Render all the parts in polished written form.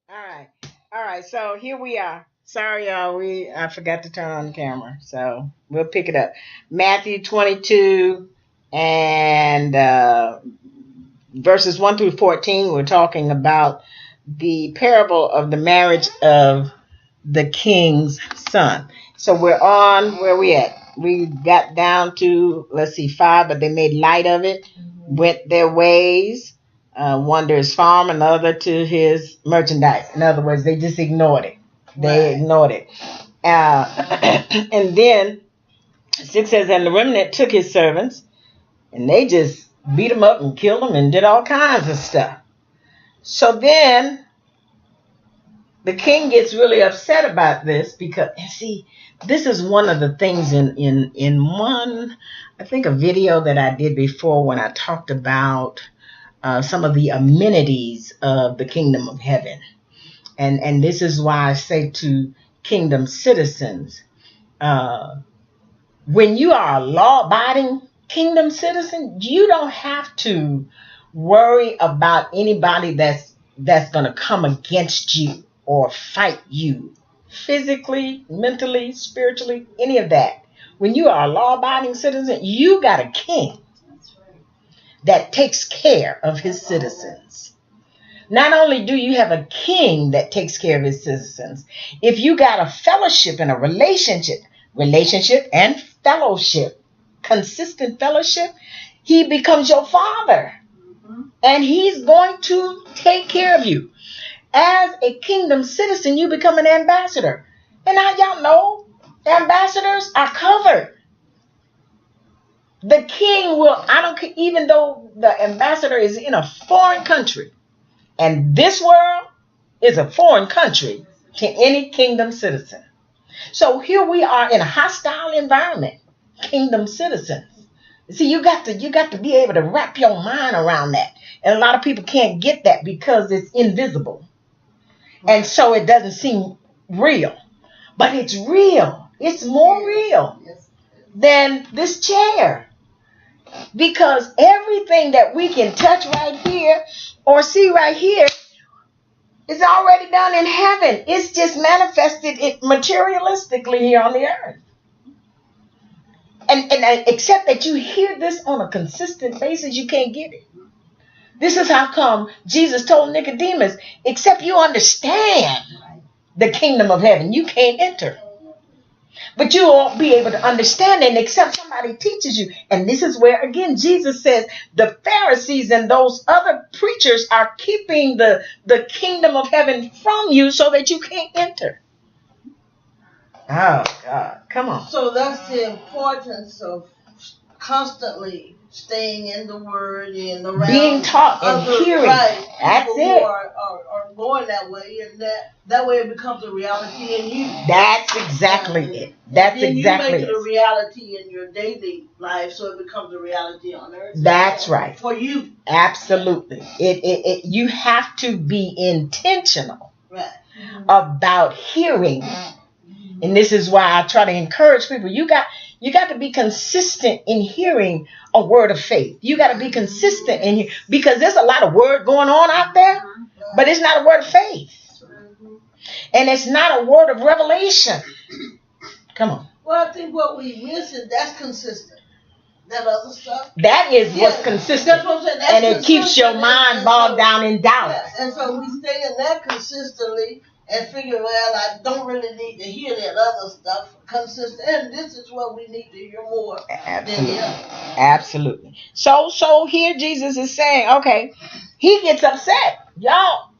All right. All right. So here we are. Sorry, y'all. I forgot to turn on the camera. So we'll pick it up. Matthew 22 and verses 1 through 14. We're talking about the parable of the marriage of the king's son. So we're on where we at. We got down to, let's see, 5, but they made light of it, went their ways. One to his farm, another to his merchandise. In other words, they just ignored it. They ignored it. And then 6 says, and the remnant took his servants, and they just beat them up and killed them and did all kinds of stuff. So then the king gets really upset about this because, and see, this is one of the things in one, I think, a video that I did before when I talked about some of the amenities of the kingdom of heaven. And this is why I say to kingdom citizens, when you are a law-abiding kingdom citizen, you don't have to worry about anybody that's going to come against you or fight you physically, mentally, spiritually, any of that. When you are a law-abiding citizen, you got a king that takes care of his citizens. Not only do you have a king that takes care of his citizens, if you got a fellowship and a relationship and fellowship, consistent fellowship, he becomes your father. And he's going to take care of you. As a kingdom citizen, you become an ambassador. And now y'all know ambassadors are covered. The king will, I don't care, even though the ambassador is in a foreign country, and this world is a foreign country to any kingdom citizen. So here we are in a hostile environment, kingdom citizens. See, you got to be able to wrap your mind around that. And a lot of people can't get that because it's invisible. And so it doesn't seem real. But it's real. It's more real than this chair. Because everything that we can touch right here or see right here is already done in heaven. It's just manifested materialistically here on the earth. And except that you hear this on a consistent basis, you can't get it. This is how come Jesus told Nicodemus, except you understand the kingdom of heaven, you can't enter. But you won't be able to understand it except somebody teaches you. And this is where, again, Jesus says the Pharisees and those other preachers are keeping the kingdom of heaven from you so that you can't enter. Oh, God. Come on. So that's the importance of constantly staying in the Word and around being taught and hearing. Right, that's it. Who are going that way, and that way it becomes a reality in you. That's exactly it. That's exactly it. You make it a reality in your daily life, so it becomes a reality on earth. That's right. For you. Absolutely. You have to be intentional about hearing. And this is why I try to encourage people. You got to be consistent in hearing a word of faith. You got to be consistent in because there's a lot of word going on out there, but it's not a word of faith. And it's not a word of revelation. Come on. Well, I think what we miss is that's consistent. That other stuff. That is what's consistent. That's what I'm saying. And it keeps your mind bogged down in doubt. Yeah. And so we stay in that consistently and figure, well, I don't really need to hear that other stuff consistent. And this is what we need to hear more than the other. Absolutely. So here Jesus is saying, okay, he gets upset. Y'all,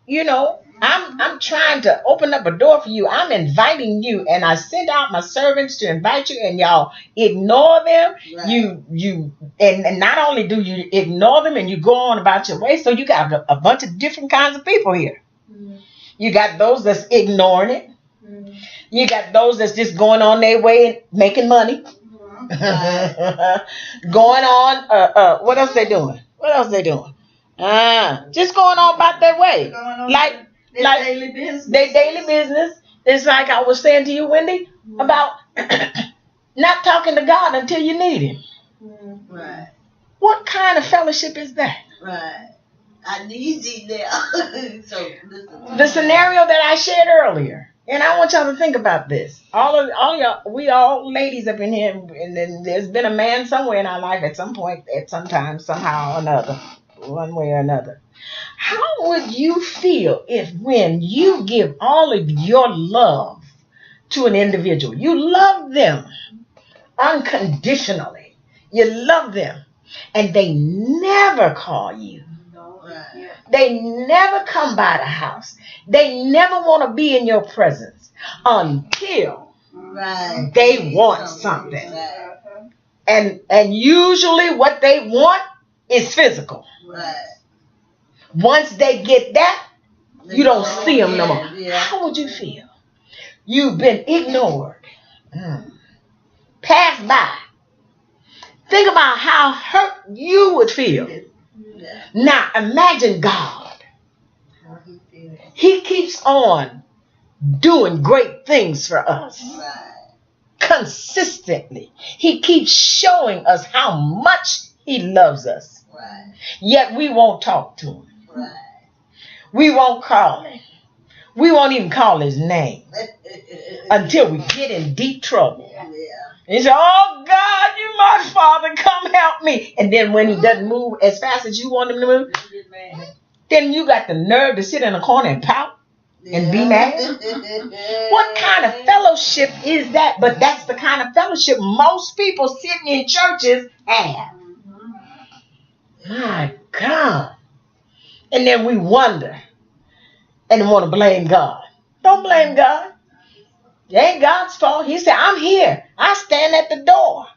I'm trying to open up a door for you. I'm inviting you, and I send out my servants to invite you, and y'all ignore them. Right. You and not only do you ignore them and you go on about your way, so you got a bunch of different kinds of people here. Mm-hmm. You got those that's ignoring it. Mm-hmm. You got those that's just going on their way and making money. Mm-hmm. Going on, what else they doing? Just going on about their way. Like daily business. Their daily business. It's like I was saying to you, Wendy, about not talking to God until you need him. Right. What kind of fellowship is that? Right. I need thee now. So listen. The scenario that I shared earlier, and I want y'all to think about this. All y'all, we all ladies up in here, and then there's been a man somewhere in our life at some point, at some time, somehow or another, one way or another. How would you feel if when you give all of your love to an individual, you love them unconditionally, you love them, and they never call you? Right. They never come by the house. They never want to be in your presence until they want something. Right. And usually what they want is physical. Right. Once they get that, you don't see them no more. Yeah. How would you feel? You've been ignored. Passed by. Think about how hurt you would feel. Yeah. Now imagine God. He keeps on doing great things for us. Right. Consistently. He keeps showing us how much he loves us. Right. Yet we won't talk to him. Right. We won't call him. We won't even call his name until we get in deep trouble. Yeah. And you say, oh God, you my father, come help me. And then when he doesn't move as fast as you want him to move, then you got the nerve to sit in a corner and pout and be mad. What kind of fellowship is that? But that's the kind of fellowship most people sitting in churches have. My God. And then we wonder and want to blame God. Don't blame God. It ain't God's fault. He said, I'm here. I stand at the door.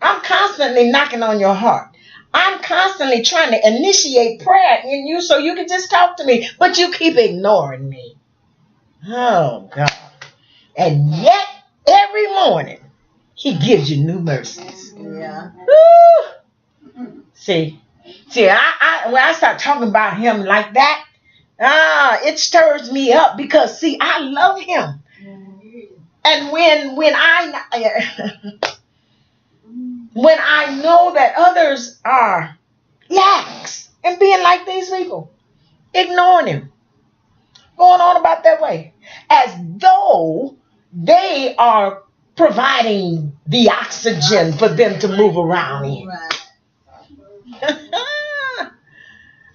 I'm constantly knocking on your heart. I'm constantly trying to initiate prayer in you so you can just talk to me. But you keep ignoring me. Oh, God. And yet, every morning, he gives you new mercies. Yeah. Woo! See, when I start talking about him like that, it stirs me up because, see, I love him. And when I know that others are lax and being like these people, ignoring him, going on about their way, as though they are providing the oxygen for them to move around in. Right.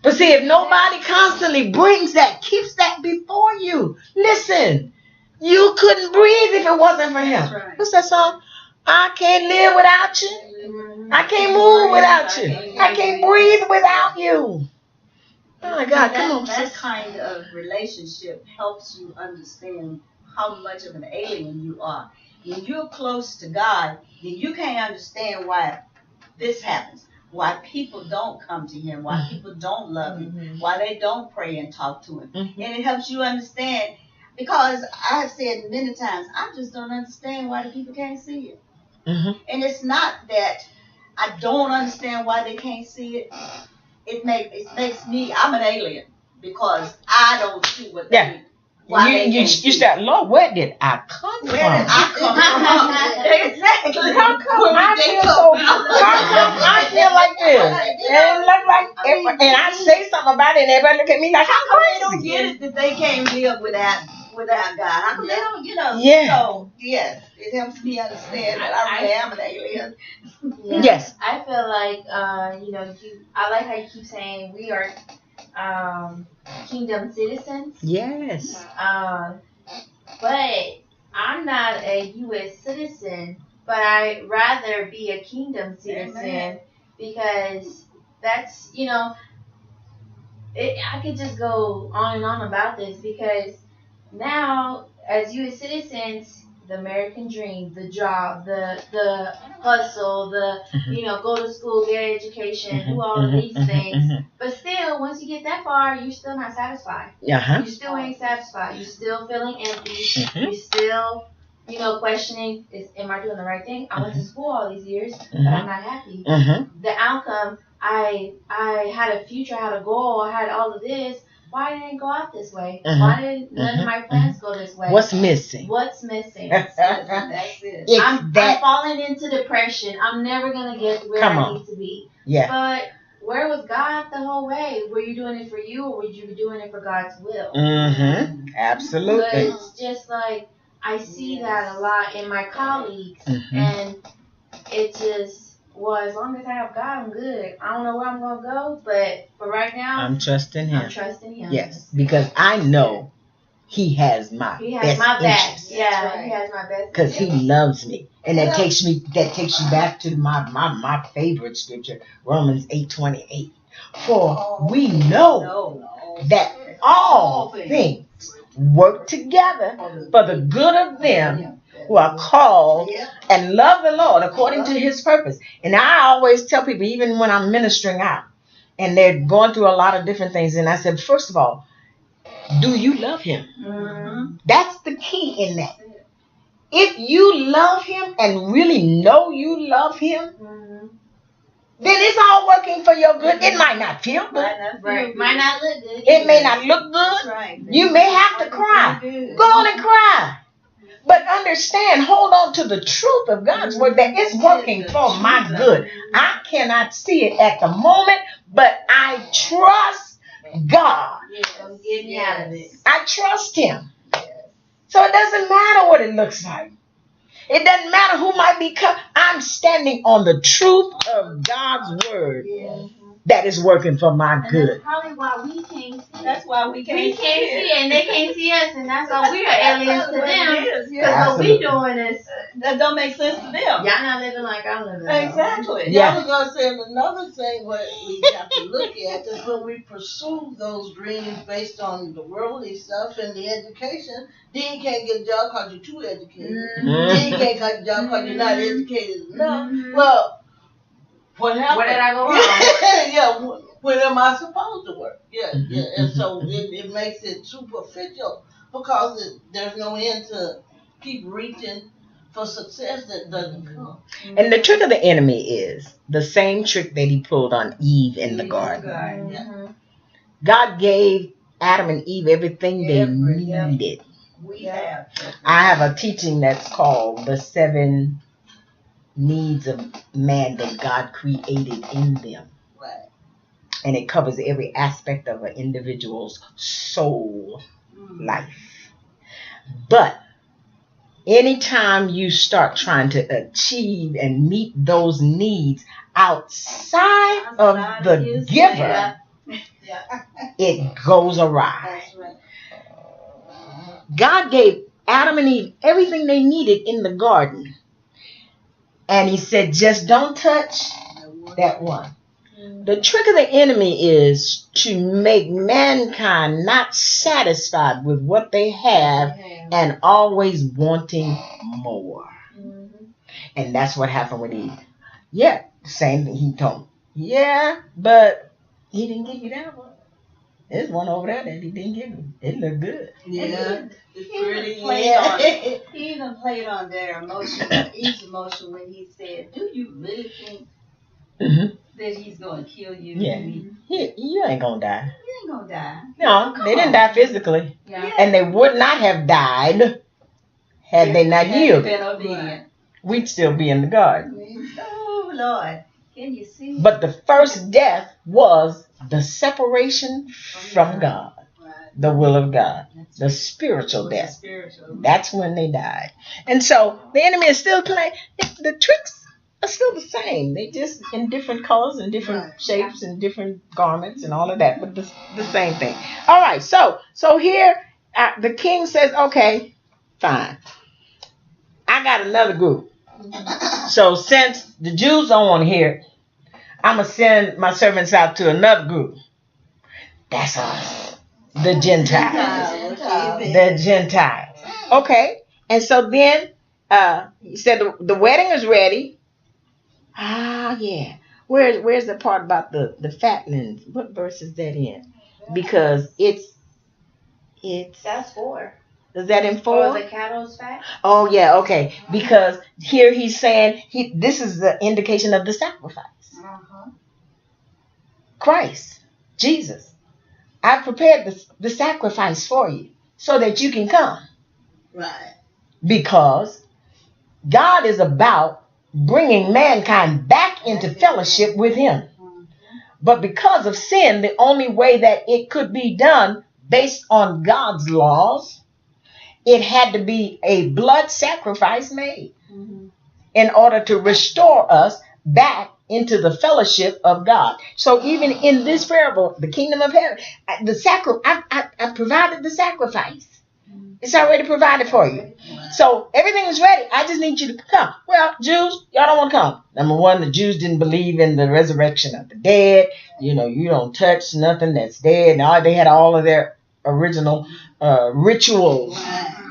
But see, if nobody constantly brings that, keeps that before you, listen, you couldn't breathe if it wasn't for him. Right. What's that song? I can't live without you. I can't move without you. I can't breathe without you. Oh my God, come on. That kind of relationship helps you understand how much of an alien you are. When you're close to God, then you can't understand why this happens. Why people don't come to him, why people don't love him, why they don't pray and talk to him. And it helps you understand, because I have said many times, I just don't understand why the people can't see it. And it's not that I don't understand why they can't see it. It makes me, I'm an alien, because I don't see what they do. You start, Lord, where did I come from? Where did I come from? Exactly. How come I feel so? How come I feel like this? And I say something about it, and everybody look at me like, how come they don't get it that they can't live without God? How come they don't, Yeah. So, yes, it helps me understand that I really am an alien. Yeah. Yes. I feel like, I like how you keep saying we are kingdom citizens. Yes. But I'm not a U.S. citizen, but I'd rather be a kingdom citizen because that's, I could just go on and on about this because now, as U.S. citizens, the American dream, the job, the hustle, go to school, get an education, do all of these things. But still, once you get that far, you're still not satisfied. You still ain't satisfied. You're still feeling empty. You're still, questioning, am I doing the right thing? I went to school all these years, but I'm not happy. The outcome, I had a future, I had a goal, I had all of this. Why didn't it go out this way? Why didn't none of my plans go this way? What's missing? What's missing? That's it. I'm falling into depression. I'm never going to get where I need to be. Yeah. But where was God the whole way? Were you doing it for you, or were you doing it for God's will? Mm-hmm. Absolutely. But it's just like I see that a lot in my colleagues, Mm-hmm. and it just, well, as long as I have God, I'm good. I don't know where I'm gonna go, but for right now, I'm trusting Him. I'm trusting Him. Yes, because I know He has my He has best my back. interest. Yeah, Right. He has my best. Because He interest. loves me, and that takes you back to my favorite scripture, Romans 8:28. For we know that all things work together for the good of them who are called and love the Lord according to His purpose. And I always tell people, even when I'm ministering out and they're going through a lot of different things, and I said, first of all, do you love Him? Mm-hmm. That's the key in that. If you love Him and really know you love Him, Mm-hmm. then it's all working for your good. It might not feel good. Right. Might not look good. It may not look good. Right. You may have to cry. Go on and cry. But understand, hold on to the truth of God's word that it's working for my good. I cannot see it at the moment, but I trust God. Get me out of it. I trust Him. So it doesn't matter what it looks like. It doesn't matter who might be coming. I'm standing on the truth of God's word that is working for my And good. that's probably why we can't see it. That's why we can't We can't see it, and they can't see us, and that's why we are aliens to them. Because Yeah. what we doing is, That don't make sense to them. y'all not living like I'm living. Exactly. Yeah. I was going to say another thing what we have to look at is when we pursue those dreams based on the worldly stuff and the education, then you can't get a job because you're too educated. Then you can't get a job because you're not educated enough. Mhm. Well, what happened? Where did I go wrong? Yeah, when am I supposed to work? Yeah. And so it makes it superficial because there's no end to keep reaching for success that doesn't come. And the trick of the enemy is the same trick that he pulled on Eve in the garden. Mhm. God gave Adam and Eve everything they needed. We have. I have a teaching that's called the 7 needs of man that God created in them. Right. And it covers every aspect of an individual's soul life. But anytime you start trying to achieve and meet those needs outside of the giver, it goes awry. That's right. God gave Adam and Eve everything they needed in the garden. And He said, just don't touch that one. The trick of the enemy is to make mankind not satisfied with what they have and always wanting more. Mhm. And that's what happened with Eve. Yeah, same thing He told me. Yeah, but He didn't give you that one. There's one over there that He didn't give you. It looked good. Yeah. It's He even pretty. played on it. He even played on their emotion, Eve's emotion, when he said, "Do you really think Mm-hmm. that he's going to kill you?" Yeah. You You ain't gonna die. ain't gonna die. No, they didn't die physically. Yeah. And they would not have died had they not Had they yielded. been obedient. We'd still be in the garden. Oh Lord, can you see? But the first death was the separation from God, the will of God, the spiritual death. Spiritual. That's when they died. And so the enemy is still playing. The tricks are still the same. They just in different colors and different shapes and different garments and all of that, but the same thing. All right, so here the king says, okay, fine. I got another group. So since the Jews don't want to hear it, I'm going to send my servants out to another group. That's us, the Gentiles. The Gentiles. Okay, and so then he said the wedding is ready. Ah, yeah. Where's the part about the fatlings? What verse is that in? Because it's That's 4. is that in 4? Or the cattle's fat. Oh yeah, okay. Because here he's saying this is the indication of the sacrifice. Christ, Jesus. I prepared the sacrifice for you so that you can come. Right. Because God is about bringing mankind back into fellowship with Him. But because of sin, the only way that it could be done based on God's laws, it had to be a blood sacrifice made in order to restore us back into the fellowship of God. So even in this parable, the kingdom of heaven, I provided the sacrifice. It's already provided for you. So everything is ready. I just need you to come. Well, Jews, y'all don't want to come. Number one, the Jews didn't believe in the resurrection of the dead. You know, you don't touch nothing that's dead. Now they had all of their original rituals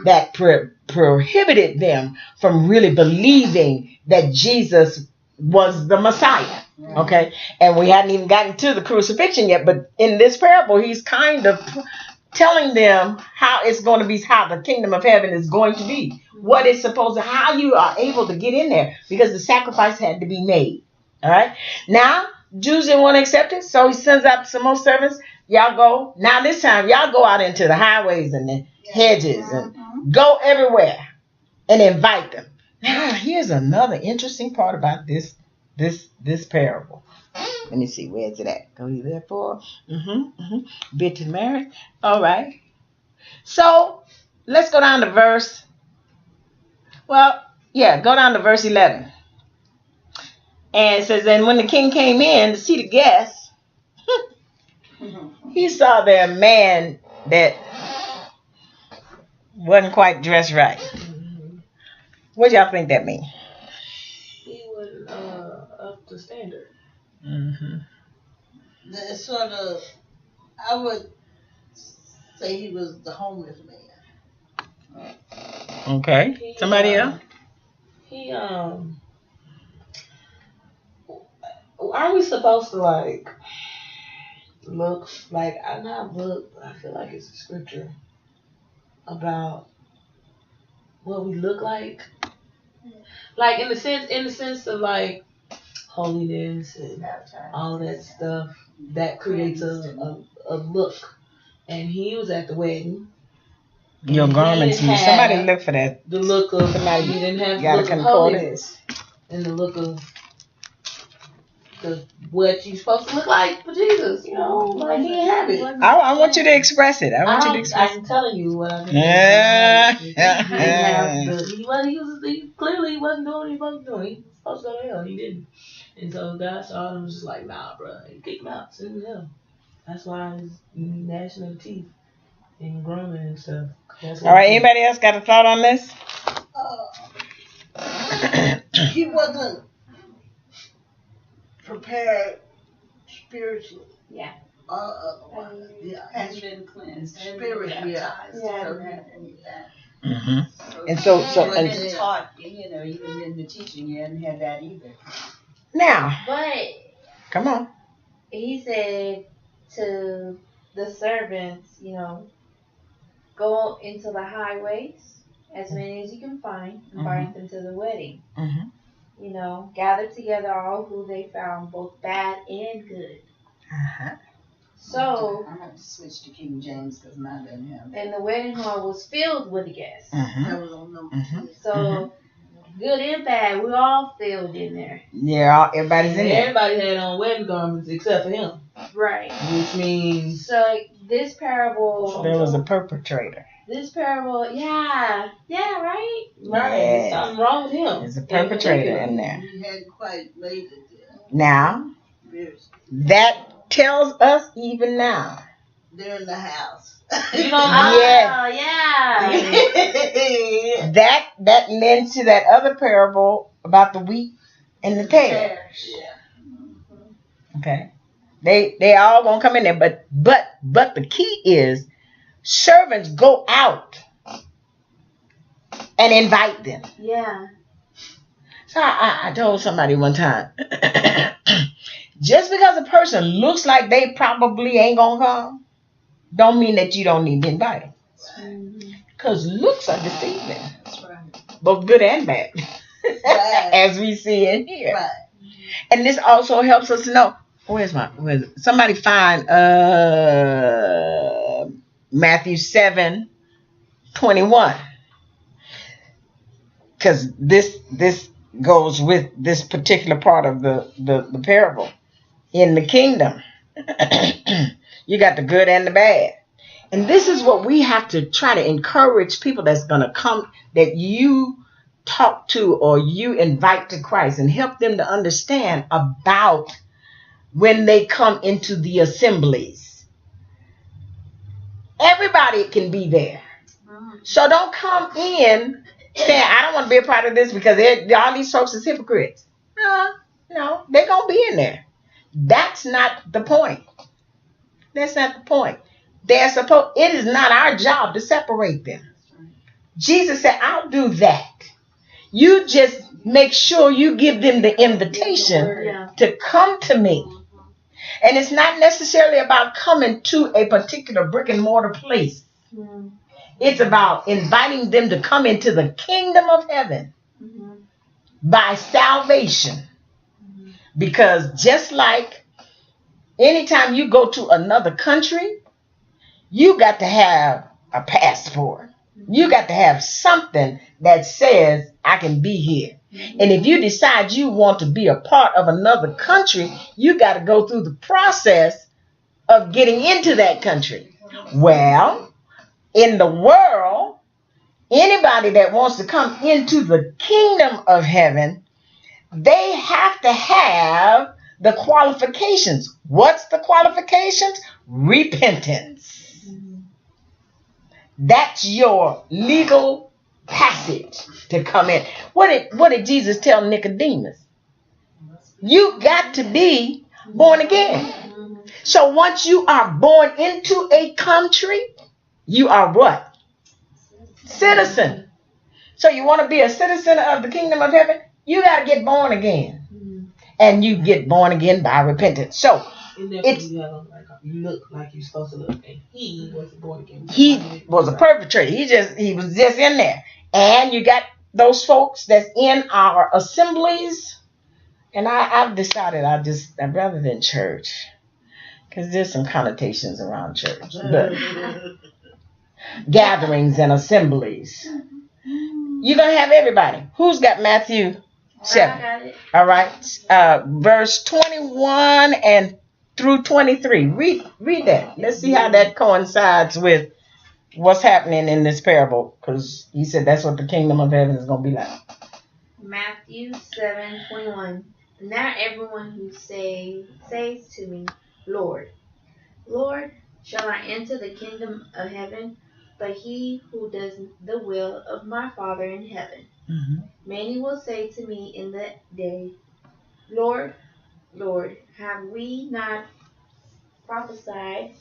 that prohibited them from really believing that Jesus was the Messiah. Okay, and we hadn't even gotten to the crucifixion yet, but in this parable, he's kind of telling them how it's going to be, how the kingdom of heaven is going to be, what it's supposed to, how you are able to get in there, because the sacrifice had to be made. All right. Now, Jews didn't want to accept it, so he sends out some more servants. Y'all go. Now this time, y'all go out into the highways and the hedges and go everywhere and invite them. Now, here's another interesting part about this parable. Let me see, where's it at? Go you there for? Bid to marriage. All right. So let's go down to verse. Well, yeah, go down to verse 11. And it says, and when the king came in to see the guests, he saw there a man that wasn't quite dressed right. What do y'all think that means? He wasn't up to standard. That's sort of, I would say he was the homeless man. Okay. Somebody else? He Are we supposed to like look like, I not look, but I feel like it's a scripture about what we look like in the sense of like holiness and all that stuff that creates a look. And he was at the wedding. Your garments. Somebody look for that. The look of somebody. He didn't have the look of holiness and the look of what you supposed to look like for Jesus, you know, like he didn't have it. I want you to express it. I'm telling you what I mean. Clearly he wasn't doing what he was doing. He was supposed to go to hell. He didn't. And so God saw him and was just like, nah, bro. He kicked him out. Send him to hell. That's why he's gnashing of teeth and groaning and stuff. All right, anybody else got a thought on this? He wasn't prepared spiritually. Yeah. Has been cleansed. Spirit, baptized. Yeah. Don't have any of that. And so and been taught, you know, even in the teaching, you hadn't had that either. Now, But come on. he said to the servants, you know, go into the highways, as many as you can find, invite them to the wedding. You know, gather together all who they found, both bad and good. So, I'm going to switch to King James because mine doesn't have that. and the wedding hall was filled with guests. That was on number 6. So, good and bad, we all filled in there. Yeah, everybody's in there. Everybody had on wedding garments except for him. Right. Which means So, this parable... There was a perpetrator. This parable, yeah, right? right, Yes. something wrong with him. There's a perpetrator in there. He hadn't quite made it there. Now, that tells us even now. They're in the house. You know, Yeah. That lends to that other parable about the wheat and the tares. Okay. They all gonna come in there, but the key is servants go out and invite them. Yeah. So I told somebody one time, just because a person looks like they probably ain't gonna come, don't mean that you don't need to invite them. Because looks are deceiving. That's right. Both good and bad. Right. As we see in here. Right. And this also helps us to know, somebody find Matthew 7:21. Because this goes with this particular part of the parable. in the kingdom. You got the good and the bad. And this is what we have to try to encourage people that's going to come, that you talk to or you invite to Christ, and help them to understand about when they come into the assemblies. Everybody can be there. So don't come in saying, I don't want to be a part of this because all these folks is hypocrites. No, they're going to be in there. That's not the point. That's not the point. It is not our job to separate them. Jesus said, I'll do that. You just make sure you give them the invitation to come to me. And it's not necessarily about coming to a particular brick and mortar place. It's about inviting them to come into the kingdom of heaven by salvation. Because just like anytime you go to another country, you got to have a passport. You got to have something that says I can be here. And if you decide you want to be a part of another country, you got to go through the process of getting into that country. Well, in the world, anybody that wants to come into the kingdom of heaven, they have to have the qualifications. What's the qualifications? Repentance. That's your legal passage to come in. What did Jesus tell Nicodemus? You got to be born again. So once you are born into a country, you are what? Citizen. So you want to be a citizen of the kingdom of heaven? You got to get born again. And you get born again by repentance. So it's, you look like you're supposed to look, and he wasn't born again. He was a perpetrator. He was just in there. And you got those folks that's in our assemblies. And I've decided I'd rather than church, because there's some connotations around church, but gatherings and assemblies. You're gonna have everybody. Who's got Matthew 7? I got it. All right, verse 21 and through 23. Read that. Let's see how that coincides with what's happening in this parable, because he said that's what the kingdom of heaven is going to be like. Matthew 7:21. Not everyone who says to me, Lord, Lord, shall I enter the kingdom of heaven, but he who does the will of my Father in heaven. Many will say to me in that day, Lord, Lord, have we not prophesied,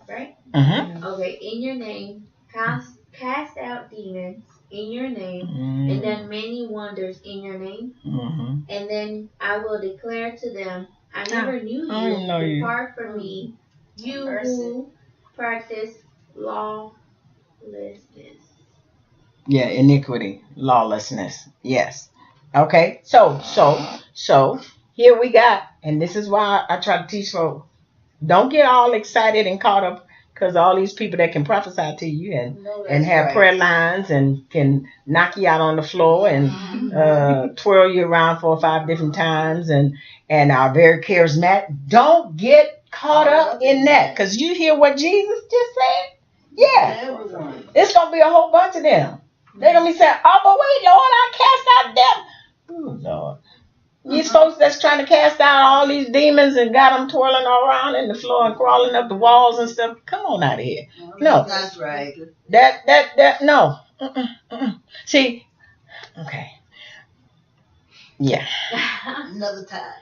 right? Okay, in your name, cast out demons in your name, and done many wonders in your name. And then I will declare to them, I never knew you. Depart from me, you who practice lawlessness. Yeah, iniquity, lawlessness. Yes. Okay. So here we got, and this is why I try to teach folks. Don't get all excited and caught up, because all these people that can prophesy to you and have prayer lines and can knock you out on the floor and twirl you around 4 or 5 different times and are very charismatic. Don't get caught up in that, because you hear what Jesus just said. Yeah, it's gonna be a whole bunch of them. They're gonna be saying, "Oh, but wait, Lord, I cast out devils." Oh, Lord. These folks that's trying to cast out all these demons and got them twirling around in the floor and crawling up the walls and stuff. Come on out of here. No. That's right. No. See, okay. Yeah. Another time.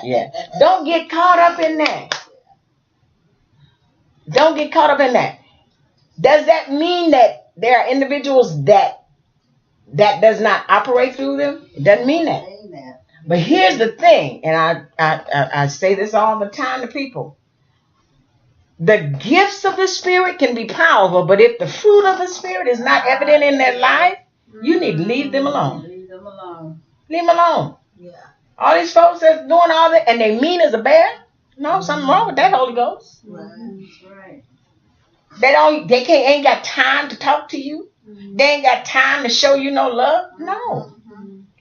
Yeah. Don't get caught up in that. Don't get caught up in that. Does that mean that there are individuals that does not operate through them? It doesn't mean that. But here's the thing, and I say this all the time to people. The gifts of the Spirit can be powerful, but if the fruit of the Spirit is not evident in their life, you need to leave them alone. Leave them alone. Leave them alone. Yeah. All these folks that's doing all that, and they mean as a bear. No, something wrong with that Holy Ghost. Right. They ain't got time to talk to you. They ain't got time to show you no love. No.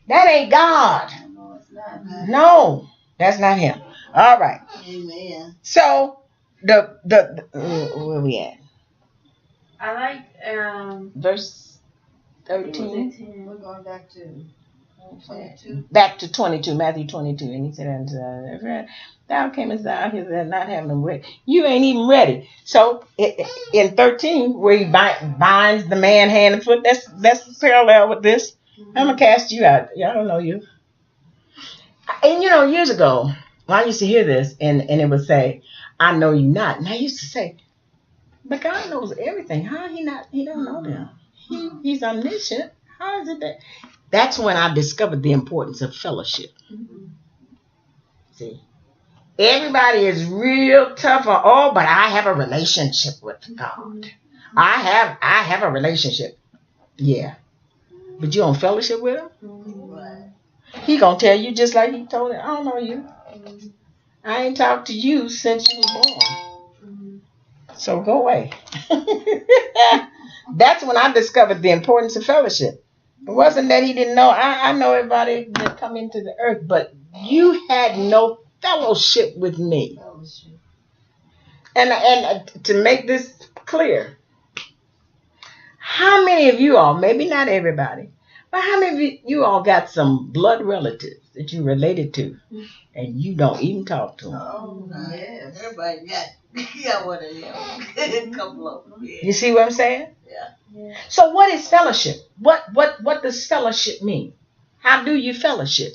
That ain't God. No, it's not. No. That's not him. All right. Amen. So where we at? I like Verse 13. We're going back to 22. Back to 22, Matthew 22. And he said, thou camest thou hither not having them ready. You ain't even ready. So in 13, where he binds the man hand and foot, that's parallel with this. I'm going to cast you out. Y'all don't know you. And years ago, I used to hear this, and it would say, I know you not. And I used to say, but God knows everything. How he don't know them? He's omniscient. How is it that? That's when I discovered the importance of fellowship. See, everybody is real tough but I have a relationship with God. I have a relationship. Yeah. But you don't fellowship with him? He gonna tell you just like he told him, I don't know you. I ain't talked to you since you were born. So go away. That's when I discovered the importance of fellowship. It wasn't that he didn't know. I know everybody that come into the earth, but you had no fellowship with me. And to make this clear, how many of you all, maybe not everybody, but how many of you all got some blood relatives that you related to and you don't even talk to them? Oh, yes. Everybody got one of them. A couple of them. Yeah. You see what I'm saying? Yeah. So what is fellowship? What does fellowship mean? How do you fellowship?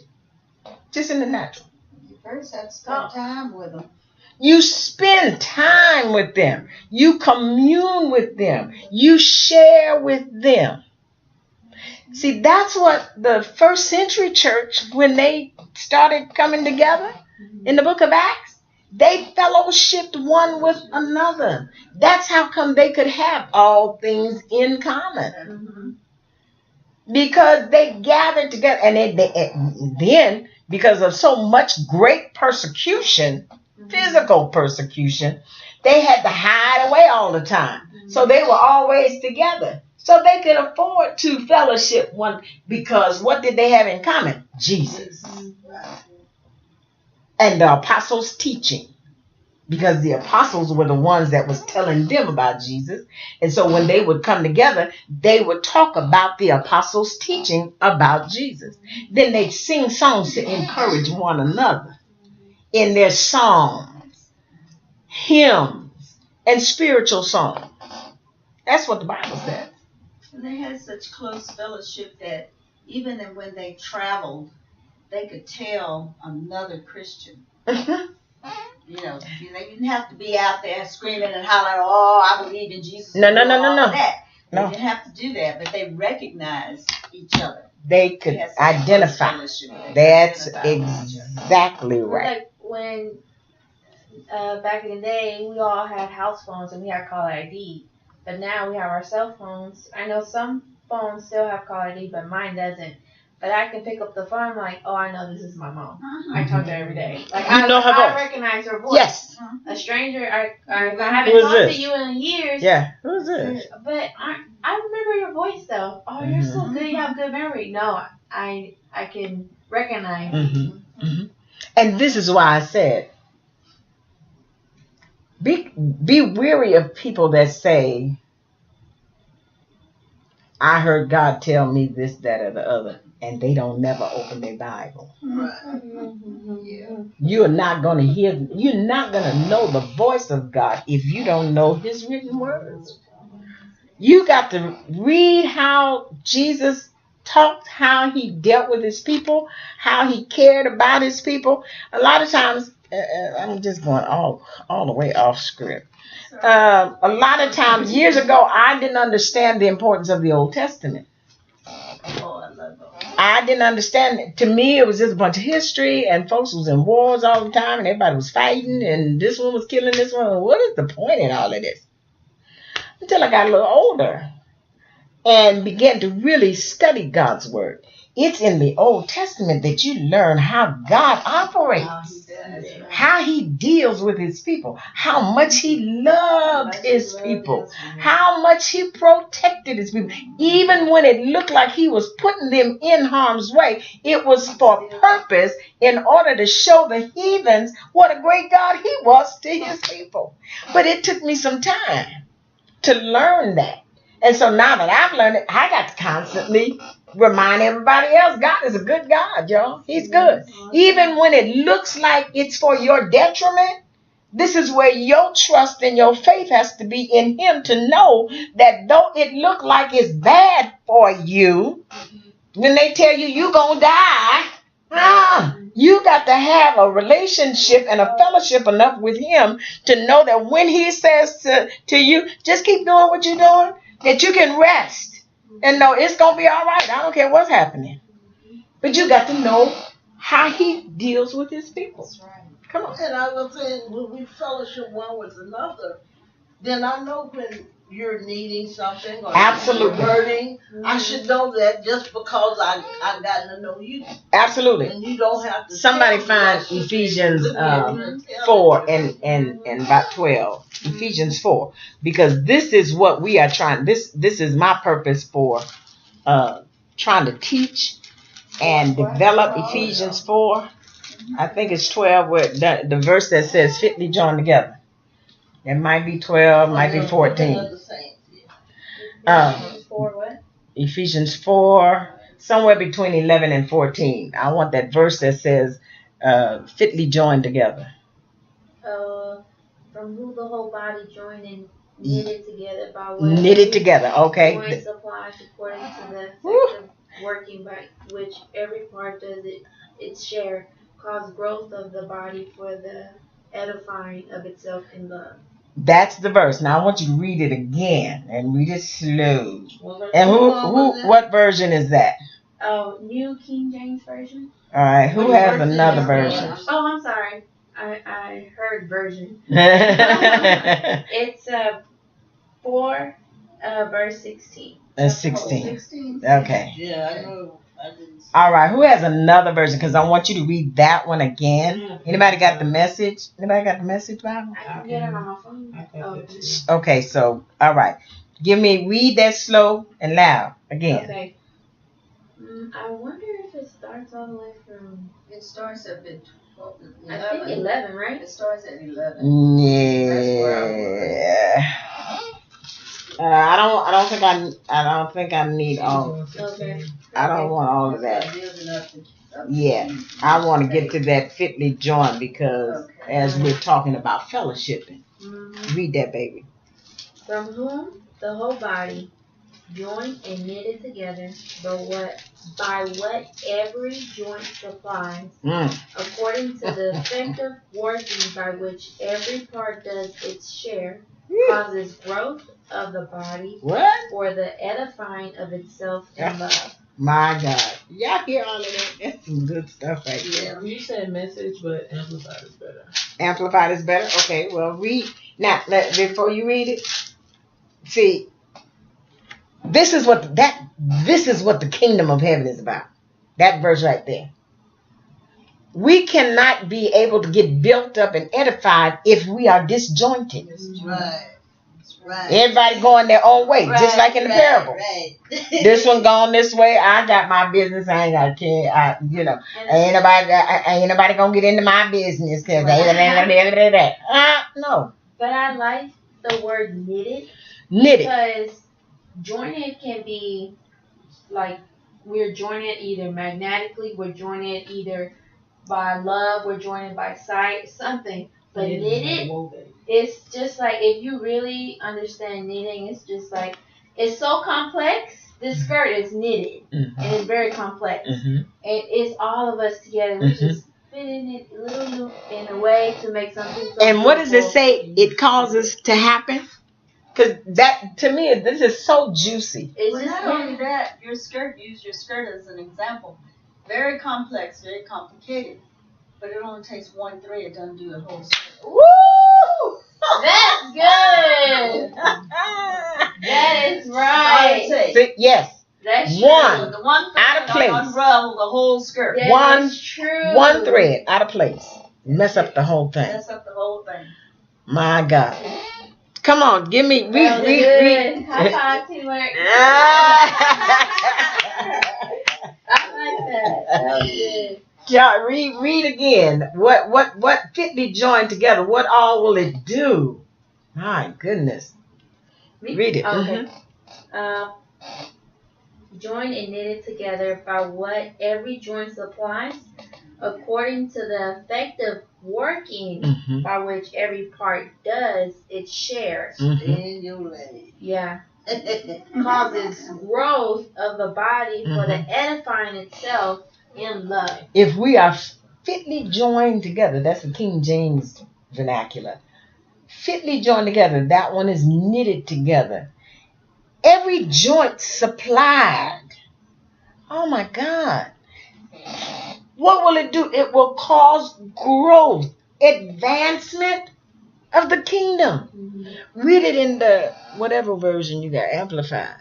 Just in the natural. You first have to spend time with them. You spend time with them. You commune with them. You share with them. See, that's what the first century church, when they started coming together in the book of Acts, they fellowshipped one with another. That's how come they could have all things in common. Because they gathered together. And then, because of so much great persecution, physical persecution, they had to hide away all the time. So they were always together. So they could afford to fellowship one, because what did they have in common? Jesus. And the apostles' teaching. Because the apostles were the ones that was telling them about Jesus. And so when they would come together, they would talk about the apostles' teaching about Jesus. Then they'd sing songs to encourage one another in their songs, hymns, and spiritual songs. That's what the Bible says. And they had such close fellowship that even when they traveled, they could tell another Christian. They didn't have to be out there screaming and hollering, oh, I believe in Jesus. No. They didn't have to do that, but they recognized each other. They could identify. That's exactly right. Like when back in the day, we all had house phones and we had caller ID. But now we have our cell phones. I know some phones still have caller ID, but mine doesn't. But I can pick up the phone, like, oh, I know this is my mom. I talk to her every day. Like, you know her voice. I recognize her voice. Yes. A stranger, I haven't talked to you in years. Yeah. Who's this? But I remember your voice, though. Oh, you're so good. You have good memory. No, I can recognize you. And this is why I said, be weary of people that say, I heard God tell me this, that, or the other, and they don't never open their Bible. You're not going to hear, you're not going to know the voice of God if you don't know his written words. You got to read how Jesus talked, how he dealt with his people, how he cared about his people. A lot of times, I'm just going all the way off script. A lot of times, years ago, I didn't understand the importance of the Old Testament. I didn't understand it. To me, it was just a bunch of history, and folks was in wars all the time, and everybody was fighting, and this one was killing this one. What is the point in all of this? Until I got a little older and began to really study God's word. It's in the Old Testament that you learn how God operates, how he deals with his people, how much he loved his people, how much he protected his people. Even when it looked like he was putting them in harm's way, it was for purpose, in order to show the heathens what a great God he was to his people. But it took me some time to learn that. And so now that I've learned it, I got to constantly remind everybody else, God is a good God, y'all. He's good. Even when it looks like it's for your detriment, this is where your trust and your faith has to be in him, to know that though it look like it's bad for you, when they tell you you're going to die, you got to have a relationship and a fellowship enough with him to know that when he says to you, just keep doing what you're doing, that you can rest and know it's going to be all right. I don't care what's happening. But you got to know how he deals with his people. That's right. Come on. And I was saying, when we fellowship one with another, then I know when you're needing something or Absolutely. you're hurting. I should know that just because I've gotten to know you. Absolutely. And you don't have to. Somebody find Ephesians 4 and about 12. Ephesians 4. Because this is what we are trying. This is my purpose for trying to teach and develop Ephesians 4. I think it's 12 where the verse that says fitly joined together. It might be 12, might be 14. Ephesians 4, somewhere between 11 and 14. I want that verse that says fitly joined together. From who the whole body joined and knitted together by what knitted together, okay. Joints supplies according to the effective working by which every part does its share, cause growth of the body for the edifying of itself in love. That's the verse. Now I want you to read it again and read it slow. And what version is that? Oh, New King James Version. All right. Who has another version? Oh, I'm sorry. I heard version. It's 4 verse 16. 16. Okay. Yeah, I know. All right. Who has another version? Because I want you to read that one again. Anybody got the message? Anybody got the message Bible? I can get it on my phone. Okay. So, all right. Read that slow and loud again. Okay. I wonder if it starts all the way from. It starts at 11. I think 11, right? It starts at 11. Yeah. I don't think I need all. Okay. I don't want all of that. Yeah, I want to get to that fitly joined because as we're talking about fellowshipping, read that, baby. From whom the whole body, joined and knitted together, by what every joint supplies, according to the effective working by which every part does its share, causes growth of the body for the edifying of itself in love. My God. Y'all hear all of that? That's some good stuff right there. You said message, but amplified is better. Amplified is better? Okay, well, read. Now, before you read it, see, this is what the kingdom of heaven is about. That verse right there. We cannot be able to get built up and edified if we are disjointed. Right. Everybody going their own way, just like in the parable. This one going this way. I got my business. I ain't got a kid. Ain't nobody gonna get into my business because no. But I like the word knitted. Because jointed can be like we're jointed either magnetically, we're jointed either by love, we're jointed by sight, something. But knitted, it's just like if you really understand knitting, it's just like it's so complex. This skirt is knitted and it's very complex. And it's all of us together. We just fit in it a little in a way to make something. So and what does it say? It causes to happen. Because that, to me, this is so juicy. Well, not only that, use your skirt as an example. Very complex, very complicated. But it only takes one thread to undo the whole skirt. Woo! That's good. That is right. Yes. That's One. true. The one thing Out of place. unravel the whole skirt. That One- is true. One thread out of place. Mess up the whole thing. Mess up the whole thing. My God. Come on, give me That was read. good. High five, teamwork. I like that. That was good. Yeah, read again. What fitly joined together? What all will it do? My goodness. Read it. Okay. Joined and knitted together by what every joint supplies, according to the effective working Mhm. by which every part does its share. Mhm. In your leg. Yeah. Causes growth of the body for the edifying itself in love. If we are fitly joined together, that's the King James vernacular. Fitly joined together, that one is knitted together. Every joint supplied. Oh my God. What will it do? It will cause growth, advancement of the kingdom. Mm-hmm. Read it in the whatever version you got, amplified.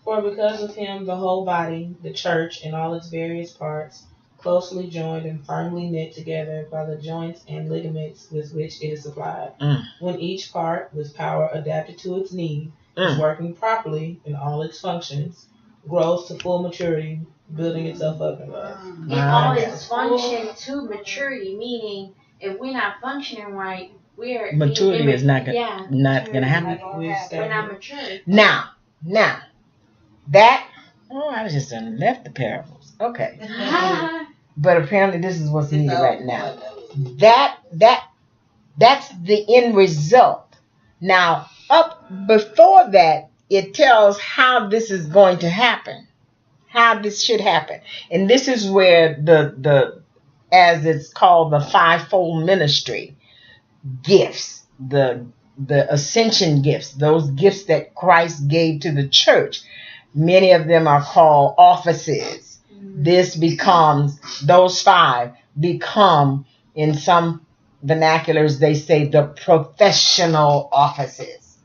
For because of him, the whole body, the church in all its various parts, closely joined and firmly knit together by the joints and ligaments with which it is supplied, when each part, with power adapted to its need, is working properly in all its functions, grows to full maturity, building itself up in love. In all its function to maturity, meaning if we're not functioning right, we're Maturity is not gonna happen. We're not mature. Now, that I just done left the parables. Okay. But apparently this is what's needed right now. That's the end result. Now, up before that, it tells how this is going to happen. How this should happen. And this is where the as it's called, the fivefold ministry gifts, the ascension gifts, those gifts that Christ gave to the church. Many of them are called offices. This becomes, those five become, in some vernaculars, they say the professional offices.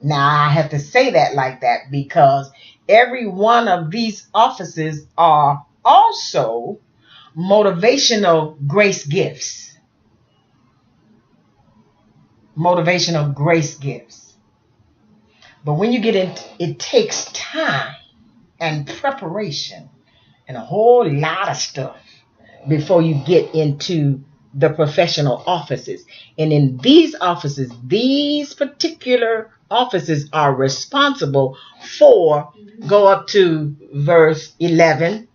Now, I have to say that like that because every one of these offices are also motivational grace gifts. Motivational grace gifts. But when you get into it, takes time and preparation and a whole lot of stuff before you get into the professional offices. And in these offices, these particular offices are responsible for, go up to verse 11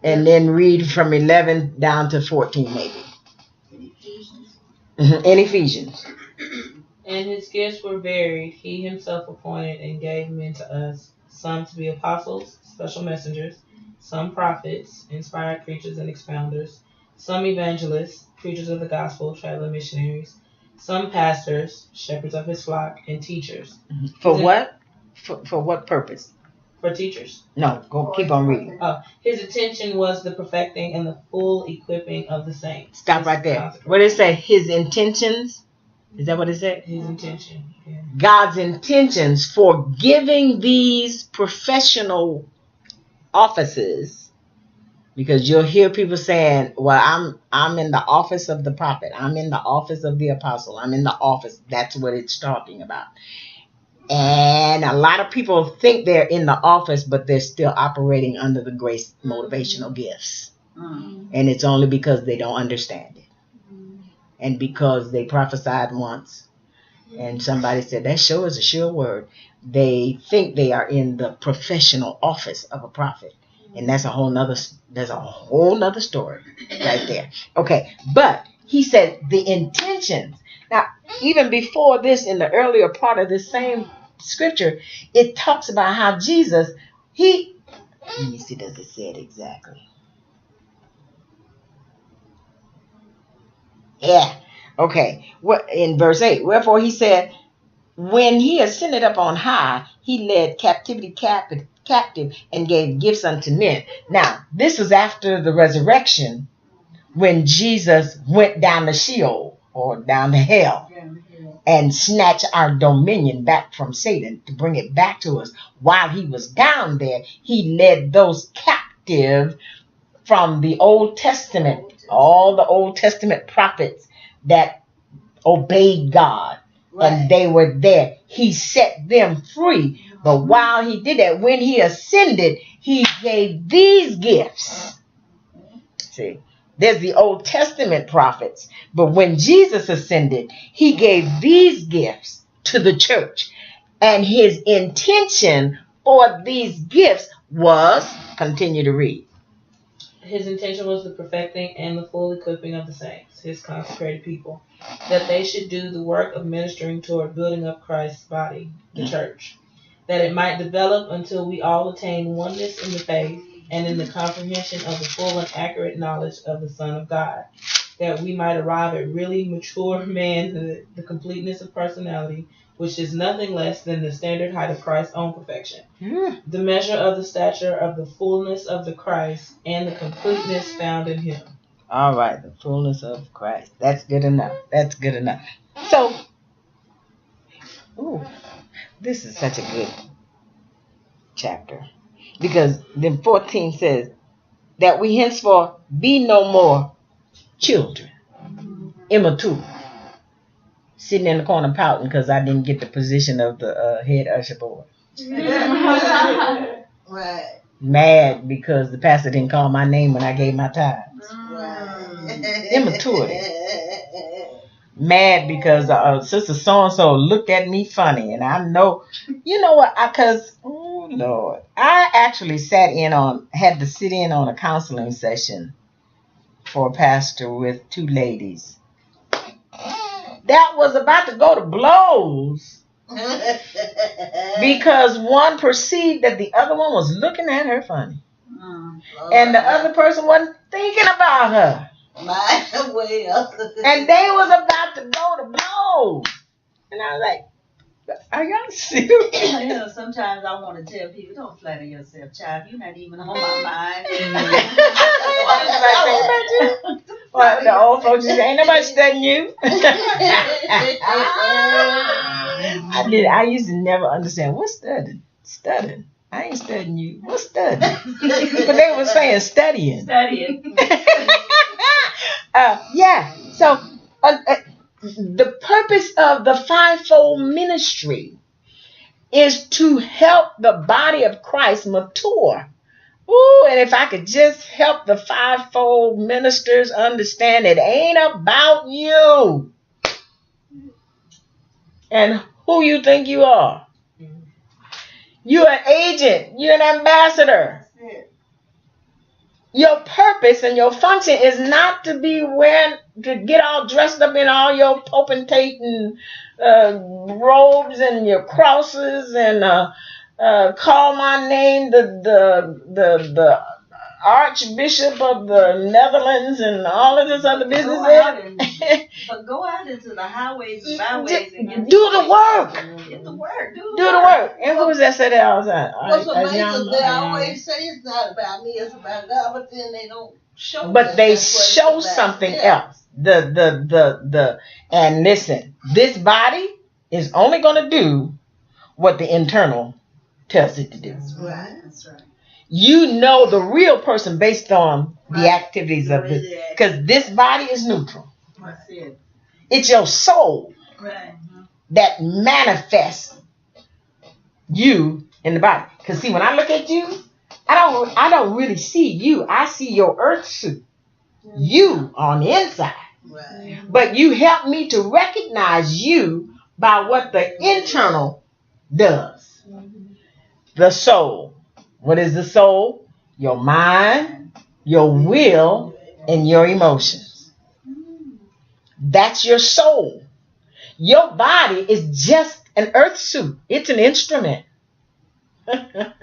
and then read from 11 down to 14 maybe. In Ephesians. And his gifts were varied. He himself appointed and gave men to us, some to be apostles, special messengers, some prophets, inspired preachers and expounders, some evangelists, preachers of the gospel, traveling missionaries, some pastors, shepherds of his flock, and teachers. For what? For what purpose? For teachers. No, keep on reading. His intention was the perfecting and the full equipping of the saints. Stop right there. What did it say? His intentions? Is that what it said? His intention. Yeah. God's intentions for giving these professional offices, because you'll hear people saying, well, I'm in the office of the prophet. I'm in the office of the apostle. I'm in the office. That's what it's talking about. And a lot of people think they're in the office, but they're still operating under the grace motivational gifts. And it's only because they don't understand it. And because they prophesied once and somebody said, that sure is a sure word. They think they are in the professional office of a prophet. And that's a whole nother story right there. Okay. But he said the intentions. Now, even before this, in the earlier part of this same scripture, it talks about how Jesus, let me see, does it say it exactly? Yeah. Okay. In verse 8, wherefore he said, when he ascended up on high, he led captivity captive and gave gifts unto men. Now, this was after the resurrection when Jesus went down to Sheol or down to hell. and snatch our dominion back from Satan, to bring it back to us. While he was down there, he led those captive from the Old Testament, all the Old Testament prophets that obeyed God. Right. And they were there. He set them free. But while he did that, when he ascended, he gave these gifts. See, there's the Old Testament prophets. But when Jesus ascended, he gave these gifts to the church. And his intention for these gifts was, continue to read. His intention was the perfecting and the full equipping of the saints, his consecrated people, that they should do the work of ministering toward building up Christ's body, the church, that it might develop until we all attain oneness in the faith and in the comprehension of the full and accurate knowledge of the Son of God, that we might arrive at really mature manhood, the completeness of personality, which is nothing less than the standard height of Christ's own perfection, the measure of the stature of the fullness of the Christ, and the completeness found in him. All right, the fullness of Christ. That's good enough. That's good enough. So, this is such a good chapter. Because then 14 says that we henceforth be no more children, immature, sitting in the corner pouting because I didn't get the position of the head usher boy. Right. Mad because the pastor didn't call my name when I gave my tithes. Right. Immaturity. Mad because Sister so-and-so looked at me funny. And I know, you know what, oh Lord, I actually had to sit in on a counseling session for a pastor with two ladies that was about to go to blows because one perceived that the other one was looking at her funny. And the other person wasn't thinking about her. And they was about to go to blows. And I was like, are y'all serious? Sometimes I want to tell people, don't flatter yourself, child. You're not even on my mind. Well, the old folks just ain't nobody studying you. I used to never understand what's studying. Studying. I ain't studying you. What's studying? But they were saying studying. Yeah. So the purpose of the fivefold ministry is to help the body of Christ mature. Ooh, and if I could just help the fivefold ministers understand it ain't about you and who you think you are. You're an agent. You're an ambassador. Your purpose and your function is not to get all dressed up in all your potentate and robes and your crosses and call my name the Archbishop of the Netherlands and all of this other business. Go out into the highways and byways and do the work. Get the work. Do the work. And who's that said that all the time? What's amazing, they always say it's not about me, it's about God, but then they don't show. But they show something else. And listen, this body is only going to do what the internal tells it to do. That's right. You know the real person based on the activities of this, because this body is neutral. It's your soul that manifests you in the body. Because see, when I look at you, I don't really see you. I see your earth suit. You on the inside. Right. But you help me to recognize you by what the internal does. The soul. What is the soul? Your mind, your will, and your emotions. That's your soul. Your body is just an earth suit. It's an instrument. And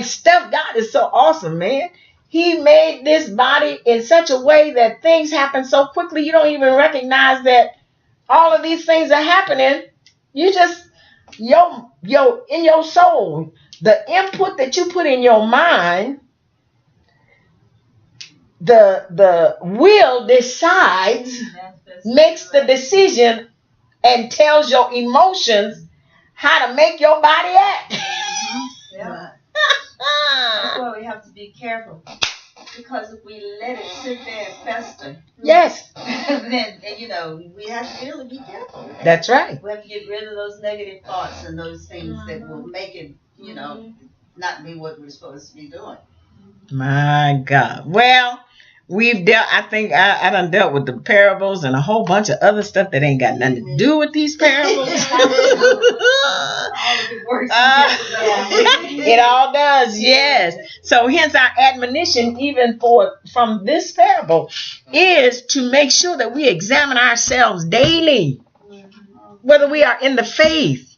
stuff, God is so awesome, man. He made this body in such a way that things happen so quickly you don't even recognize that all of these things are happening. You just, in your soul, the input that you put in your mind, the will decides, makes the decision and tells your emotions how to make your body act. Yeah. That's why we have to be careful. Because if we let it sit there and fester, Yes. then we have to really be careful. That's right. We have to get rid of those negative thoughts and those things that will make it, not be what we're supposed to be doing. My God. Well, I think I done dealt with the parables and a whole bunch of other stuff that ain't got nothing to do with these parables. It all does, yes. So hence our admonition, even from this parable, is to make sure that we examine ourselves daily, whether we are in the faith,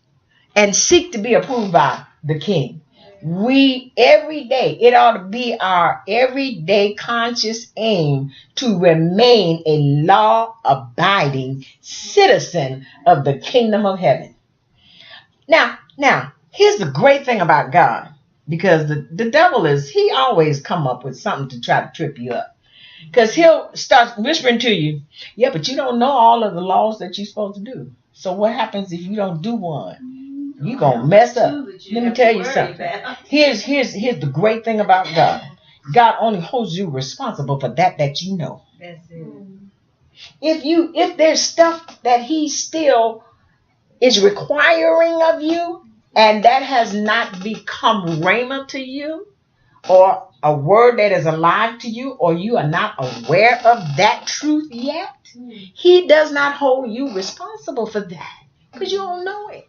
and seek to be approved by the King. We every day, it ought to be our everyday conscious aim to remain a law-abiding citizen of the kingdom of heaven. Now, here's the great thing about God, because the devil he always come up with something to try to trip you up. Because he'll start whispering to you, yeah, but you don't know all of the laws that you're supposed to do. So what happens if you don't do one? You're going to mess up. Let me tell you something. Here's the great thing about God. God only holds you responsible for that you know. That's it. If there's stuff that he still is requiring of you, and that has not become rhema to you, or a word that is alive to you, or you are not aware of that truth yet, he does not hold you responsible for that, because you don't know it.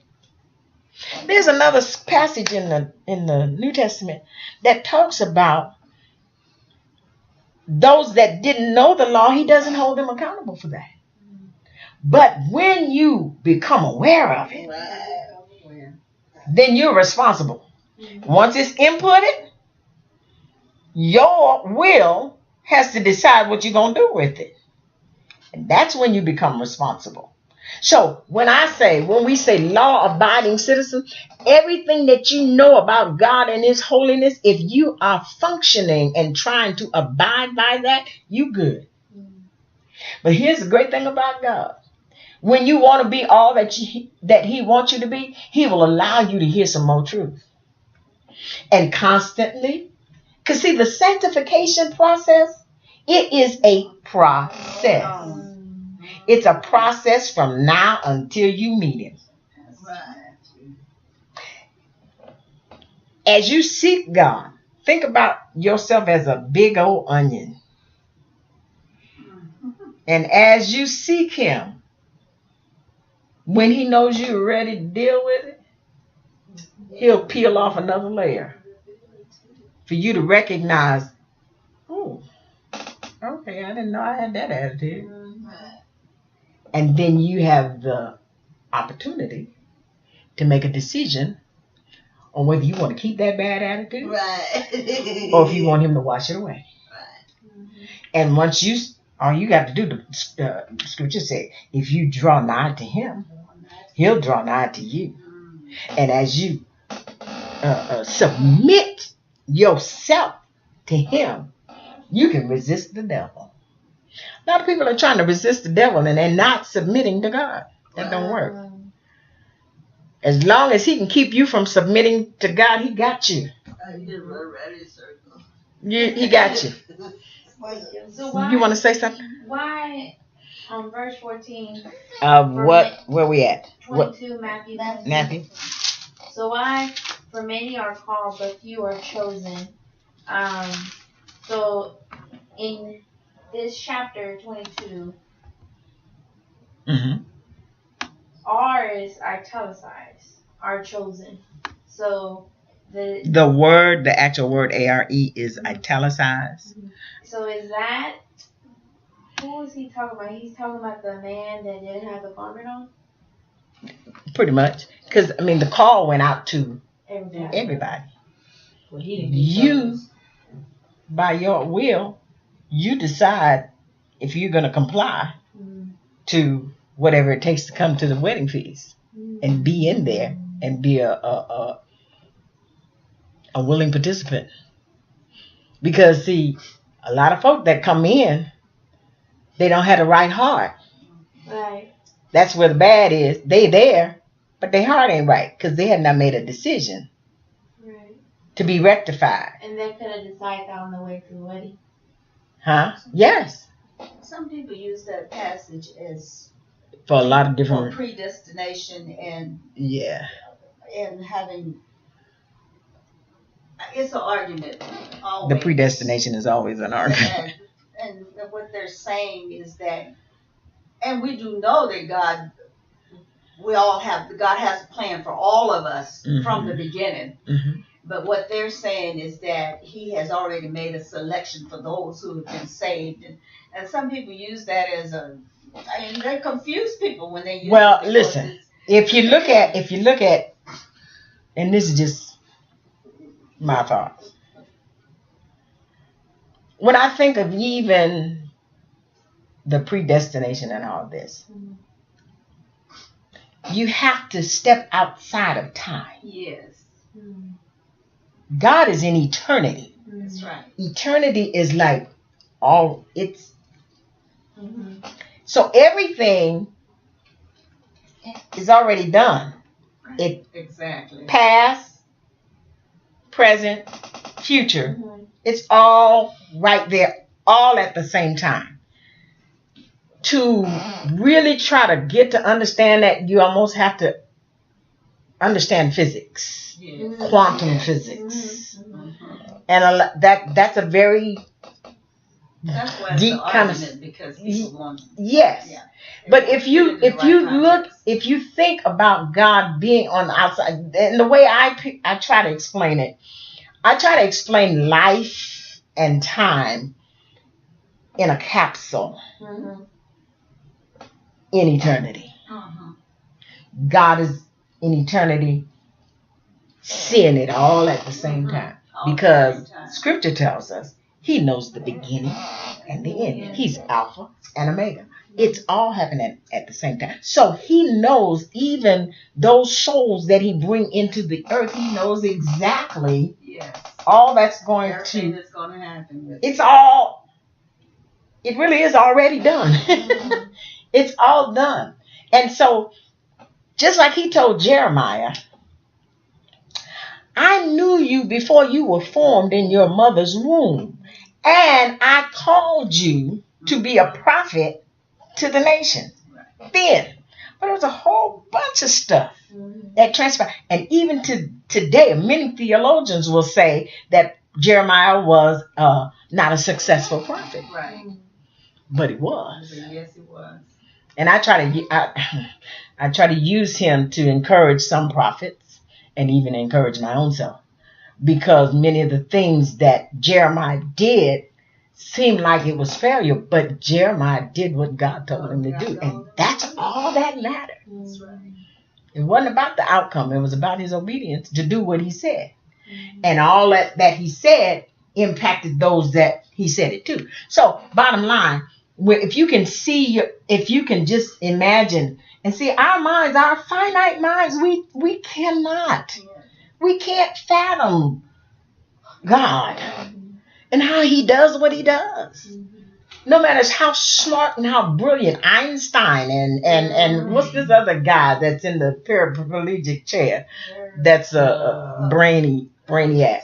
There's another passage in the New Testament that talks about those that didn't know the law. He doesn't hold them accountable for that. But when you become aware of it, then you're responsible. Once it's inputted, your will has to decide what you're going to do with it. And that's when you become responsible. So when we say law-abiding citizen, everything that you know about God and his holiness, if you are functioning and trying to abide by that, you good. But here's the great thing about God. When you want to be all that he wants you to be, he will allow you to hear some more truth. And constantly, because see, the sanctification process, it is a process. It's a process from now until you meet him. As you seek God, think about yourself as a big old onion. And as you seek him, when he knows you're ready to deal with it, he'll peel off another layer for you to recognize, oh, okay, I didn't know I had that attitude. And then you have the opportunity to make a decision on whether you want to keep that bad attitude, right, or if you want him to wash it away. Right. And once all you got to do, the scripture said, if you draw nigh to him, he'll draw nigh to you. And as you submit yourself to him, you can resist the devil. A lot of people are trying to resist the devil and they're not submitting to God. That don't work. As long as he can keep you from submitting to God, he got you. He got you. So why, you want to say something? Why, on verse 14? Where we at? 22, Matthew. Matthew. So why, for many are called, but few are chosen. So in this chapter 22, R is italicized, are chosen. So the actual word ARE is italicized. So is that, who was he talking about? He's talking about the man that didn't have the garment on? Pretty much. Because, the call went out to everybody. Well, he didn't you, by your will, you decide if you're going to comply to whatever it takes to come to the wedding feast and be in there and be a willing participant. Because, see, a lot of folk that come in, they don't have the right heart. Right. That's where the bad is. They there, but their heart ain't right because they had not made a decision to be rectified. And they could have decided on the way to the wedding. Huh? Yes. Some people use that passage as For a lot of for different. predestination and having. It's an argument. Always. The predestination is always an argument. And what they're saying is that, and we do know that God has a plan for all of us from the beginning. Mm-hmm. But what they're saying is that He has already made a selection for those who have been saved, and some people use that as they confuse people when they use. Well, listen, if you look at, and this is just my thoughts. When I think of even the predestination and all this, you have to step outside of time. Yes. God is in eternity. That's right. Eternity is like it's. So everything is already done. Exactly. Past, present, future. It's all right there, all at the same time. To really try to get to understand that, you almost have to understand physics, quantum physics, and that's a very deep kind of because people want. Yes. Yeah. But if you think about God being on the outside, and the way I try to explain it, I try to explain life and time in a capsule in eternity. God is in eternity seeing it all at the same time. Because Scripture tells us He knows the beginning and the end. He's Alpha and Omega. It's all happening at the same time. So He knows even those souls that He bring into the earth. He knows exactly all that's going Everything that's going to happen with it really is already done. It's all done. And so, just like He told Jeremiah, I knew you before you were formed in your mother's womb. And I called you to be a prophet to the nation. Then. But there was a whole bunch of stuff that transpired. And even to today, many theologians will say that Jeremiah was not a successful prophet. Right. But he was. Yes, he was. And I try to use him to encourage some prophets and even encourage my own self. Because many of the things that Jeremiah did seemed like it was failure, but Jeremiah did what God told him to do. And that's all that mattered. That's right. It wasn't about the outcome. It was about his obedience to do what he said. And all that he said impacted those that he said it to. So bottom line, if you can just imagine and see our minds, our finite minds, we cannot. We can't fathom God and how He does what He does. No matter how smart and how brilliant Einstein and what's this other guy that's in the paraplegic chair that's a brainiac.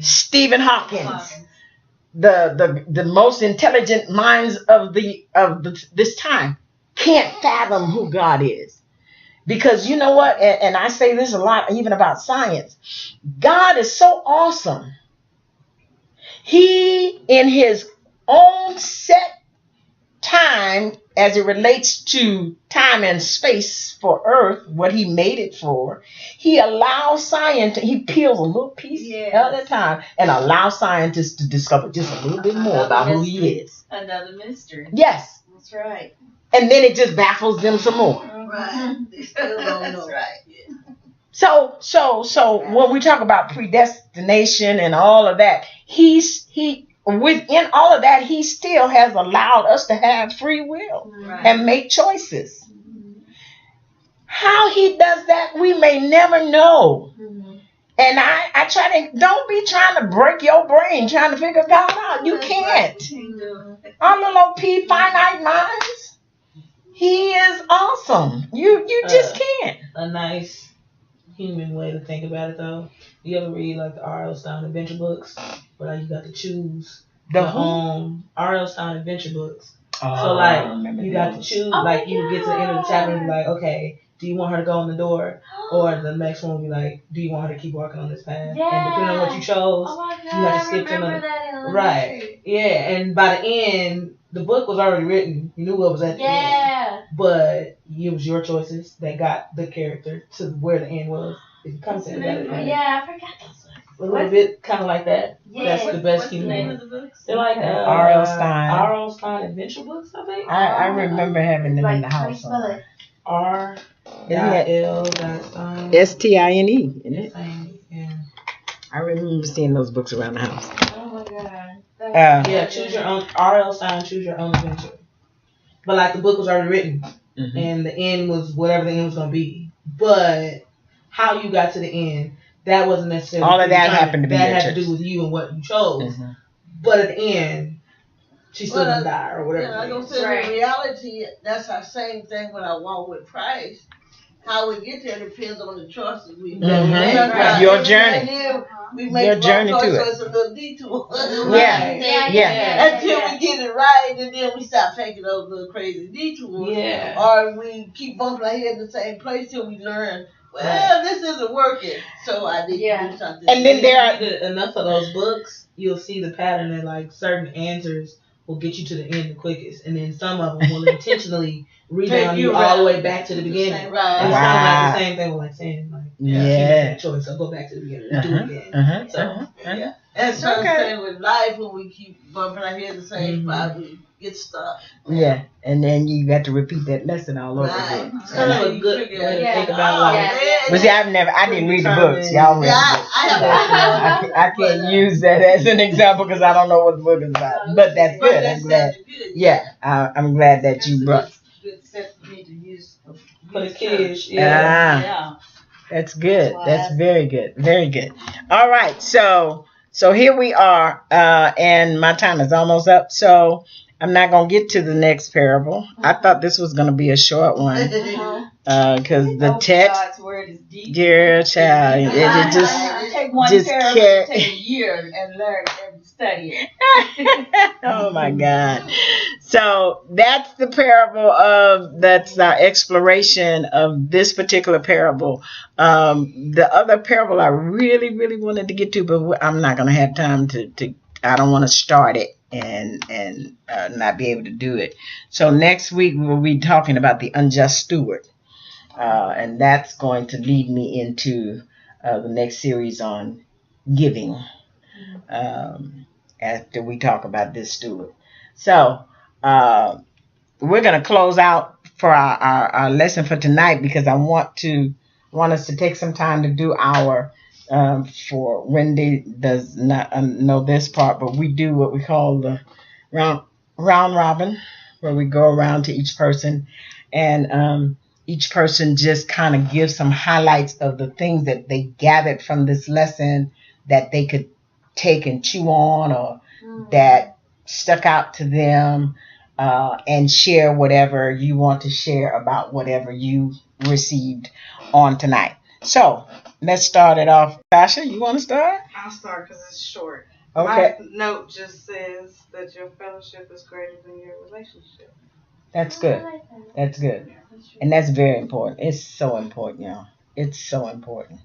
Stephen Hawking. The most intelligent minds of this time can't fathom who God is. Because you know what, and I say this a lot even about science, God is so awesome. He, in His own set time, as it relates to time and space for Earth, what He made it for, He allows scientists, He peels a little piece at a time and allows scientists to discover just a little bit more about who He is. Another mystery. Yes. That's right. And then it just baffles them some more. Right. They still don't know. That's right. So when we talk about predestination and all of that, he within all of that, He still has allowed us to have free will and make choices. How He does that, we may never know. And I try to, don't be trying to break your brain trying to figure God out. You can't. Our little finite minds. He is awesome. You just can't. A nice human way to think about it, though. You ever read like the R.L. Stein adventure books, where like you got to choose The R.L. Stein adventure books. Oh, So like you got to choose, like you would get to the end of the chapter and be like, okay, do you want her to go in the door, or the next one would be like, do you want her to keep walking on this path? Yeah. And depending on what you chose, Oh my God, you have to skip to I remember another. that in elementary. Right. Yeah, and by the end, the book was already written. You knew what was at the end. But it was your choices that got the character to where the end was. If you come to it, Yeah, I forgot those books. A little bit kind of like that. Yeah. That's the best What's the humor. name of the books? They're like R.L. Stein. R.L. Stein adventure books, I think. I remember having them in the How do you house. spell it? R.L. Stein. S-T-I-N-E, isn't it? Yeah. I remember seeing those books around the house. Oh my God. Yeah, choose your own. R.L. Stein, choose your own adventure. But like the book was already written, and the end was whatever the end was gonna be. But how you got to the end, that wasn't necessarily all of that happened to be that had to do with you and what you chose. But at the end, she still didn't die or whatever. Yeah, I don't say in reality, that's our same thing when I walk with Christ. How we get there depends on the choices we make. Your journey. We make your journey choice, to so it. it's a little detour. Yeah. Until we get it right, and then we stop taking those little crazy detours. Yeah. Or we keep bumping our head in the same place till we learn, well, this isn't working, so I need to do something. And then there are enough of those books, you'll see the pattern that like certain answers will get you to the end the quickest, and then some of them will intentionally rebound you all the way back to the beginning. Right. And it's kind of like the same thing with like saying like, you make that choice, so go back to the beginning and do it again. Yeah. And so the same with life, when we keep bumping our head in the same spot, we get stuck. Yeah, and then you got to repeat that lesson all over again. It's kind of a good way to think about life. But see, I didn't read the books. Y'all read the books. I can't use that as an example because I don't know what the book is about. But that's good. I'm glad. Yeah, I'm glad that you brought. Good set for me to use for the kids. Yeah. That's good. That's very good. Very good. All right. So here we are, and my time is almost up. So I'm not going to get to the next parable. I thought this was going to be a short one because the text, God's word is deep. dear child, it just take one parable, take a year and learn and study it. Oh my God. So that's the parable that's our exploration of this particular parable. The other parable I really, really wanted to get to, but I'm not going to have time to I don't want to start it and not be able to do it. So next week we'll be talking about the unjust steward. And that's going to lead me into the next series on giving after we talk about this steward. So we're going to close out for our lesson for tonight because I want us to take some time to do our for Wendy does not know this part, but we do what we call the round robin, where we go around to each person and each person just kind of gives some highlights of the things that they gathered from this lesson that they could take and chew on or that stuck out to them, and share whatever you want to share about whatever you received on tonight. So let's start it off. Sasha, you want to start? I'll start because it's short. Okay. My note just says that your fellowship is greater than your relationship. That's good. That's good. And that's very important. It's so important, y'all. It's so important.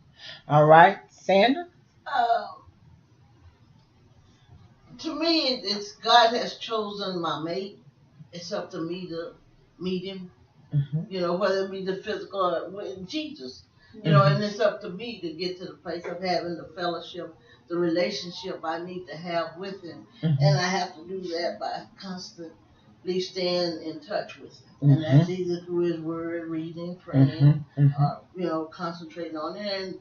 All right, Sandra? To me, it's God has chosen my mate. It's up to me to meet him. Mm-hmm. You know, whether it be the physical or with Jesus. You know, and it's up to me to get to the place of having the fellowship, the relationship I need to have with him. Mm-hmm. And I have to do that by constantly staying in touch with him. And that's either through his word, reading, praying, you know, concentrating on it, and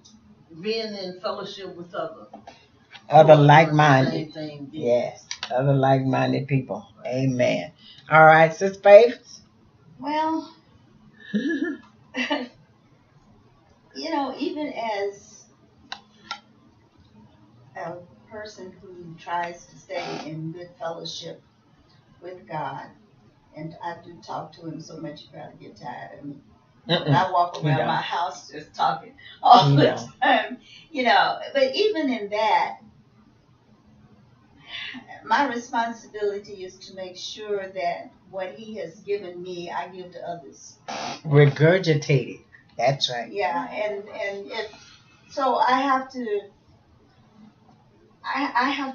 being in fellowship with other like-minded. Thing, yes, other like-minded people. Amen. All right, Sis Faith. Well, you know, even as a person who tries to stay in good fellowship with God and I do talk to him so much you probably get tired of me. Mm-mm. I walk You around don't. my house just talking all You the don't. time, But even in that, my responsibility is to make sure that what he has given me, I give to others. Regurgitated. That's right. Yeah, and if so, I have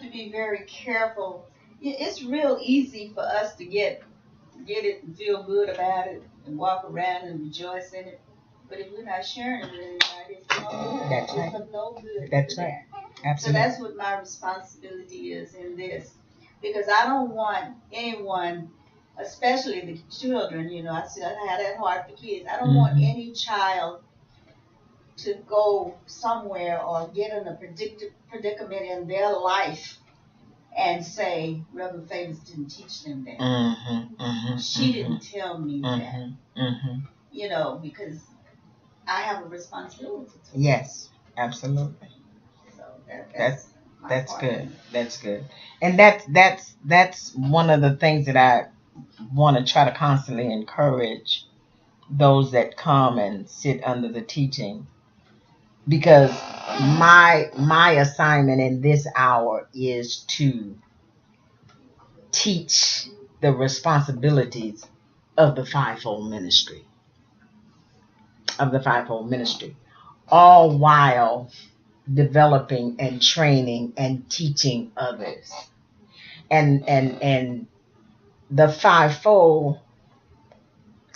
to be very careful. It's real easy for us to get it and feel good about it and walk around and rejoice in it. But if we're not sharing it with anybody, it's no good. That's right. It's of no good. That's for right. that. So Absolutely. that's what my responsibility is in this. Because I don't want anyone, especially the children, I still have that heart for kids. I don't want any child to go somewhere or get in a predicament in their life and say, Reverend Favors didn't teach them that. She didn't tell me that. Because I have a responsibility to. Yes, absolutely. So that's good. That's good. And that's one of the things that I want to try to constantly encourage those that come and sit under the teaching, because my assignment in this hour is to teach the responsibilities of the fivefold ministry, all while developing and training and teaching others. And the fivefold,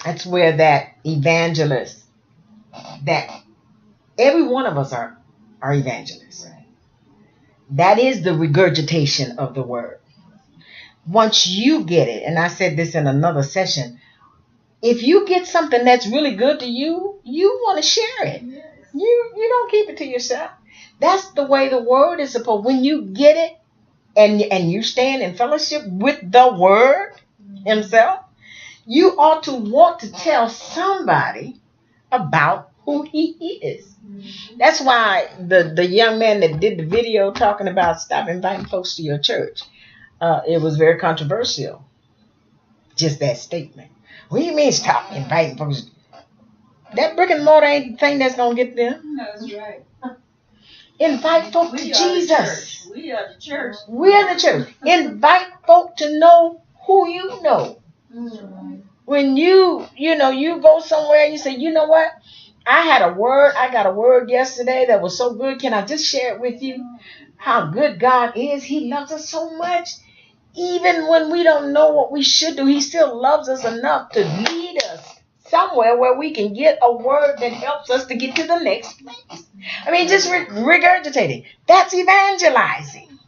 that's where that evangelist, that every one of us are evangelists. Right. That is the regurgitation of the word. Once you get it, and I said this in another session, if you get something that's really good to you, you want to share it. Yes. You don't keep it to yourself. That's the way the word is supposed. When you get it and you stand in fellowship with the word himself, you ought to want to tell somebody about who he is. That's why the young man that did the video talking about stop inviting folks to your church, it was very controversial. Just that statement. What do you mean stop inviting folks? That brick and mortar ain't the thing that's going to get them. That's right. Invite folk to Jesus. We are the church. We are the church. Invite folk to know who you know. When you go somewhere and you say, you know what? I got a word yesterday that was so good. Can I just share it with you? How good God is. He loves us so much. Even when we don't know what we should do, he still loves us enough to lead us somewhere where we can get a word that helps us to get to the next place. I mean, just regurgitating. That's evangelizing.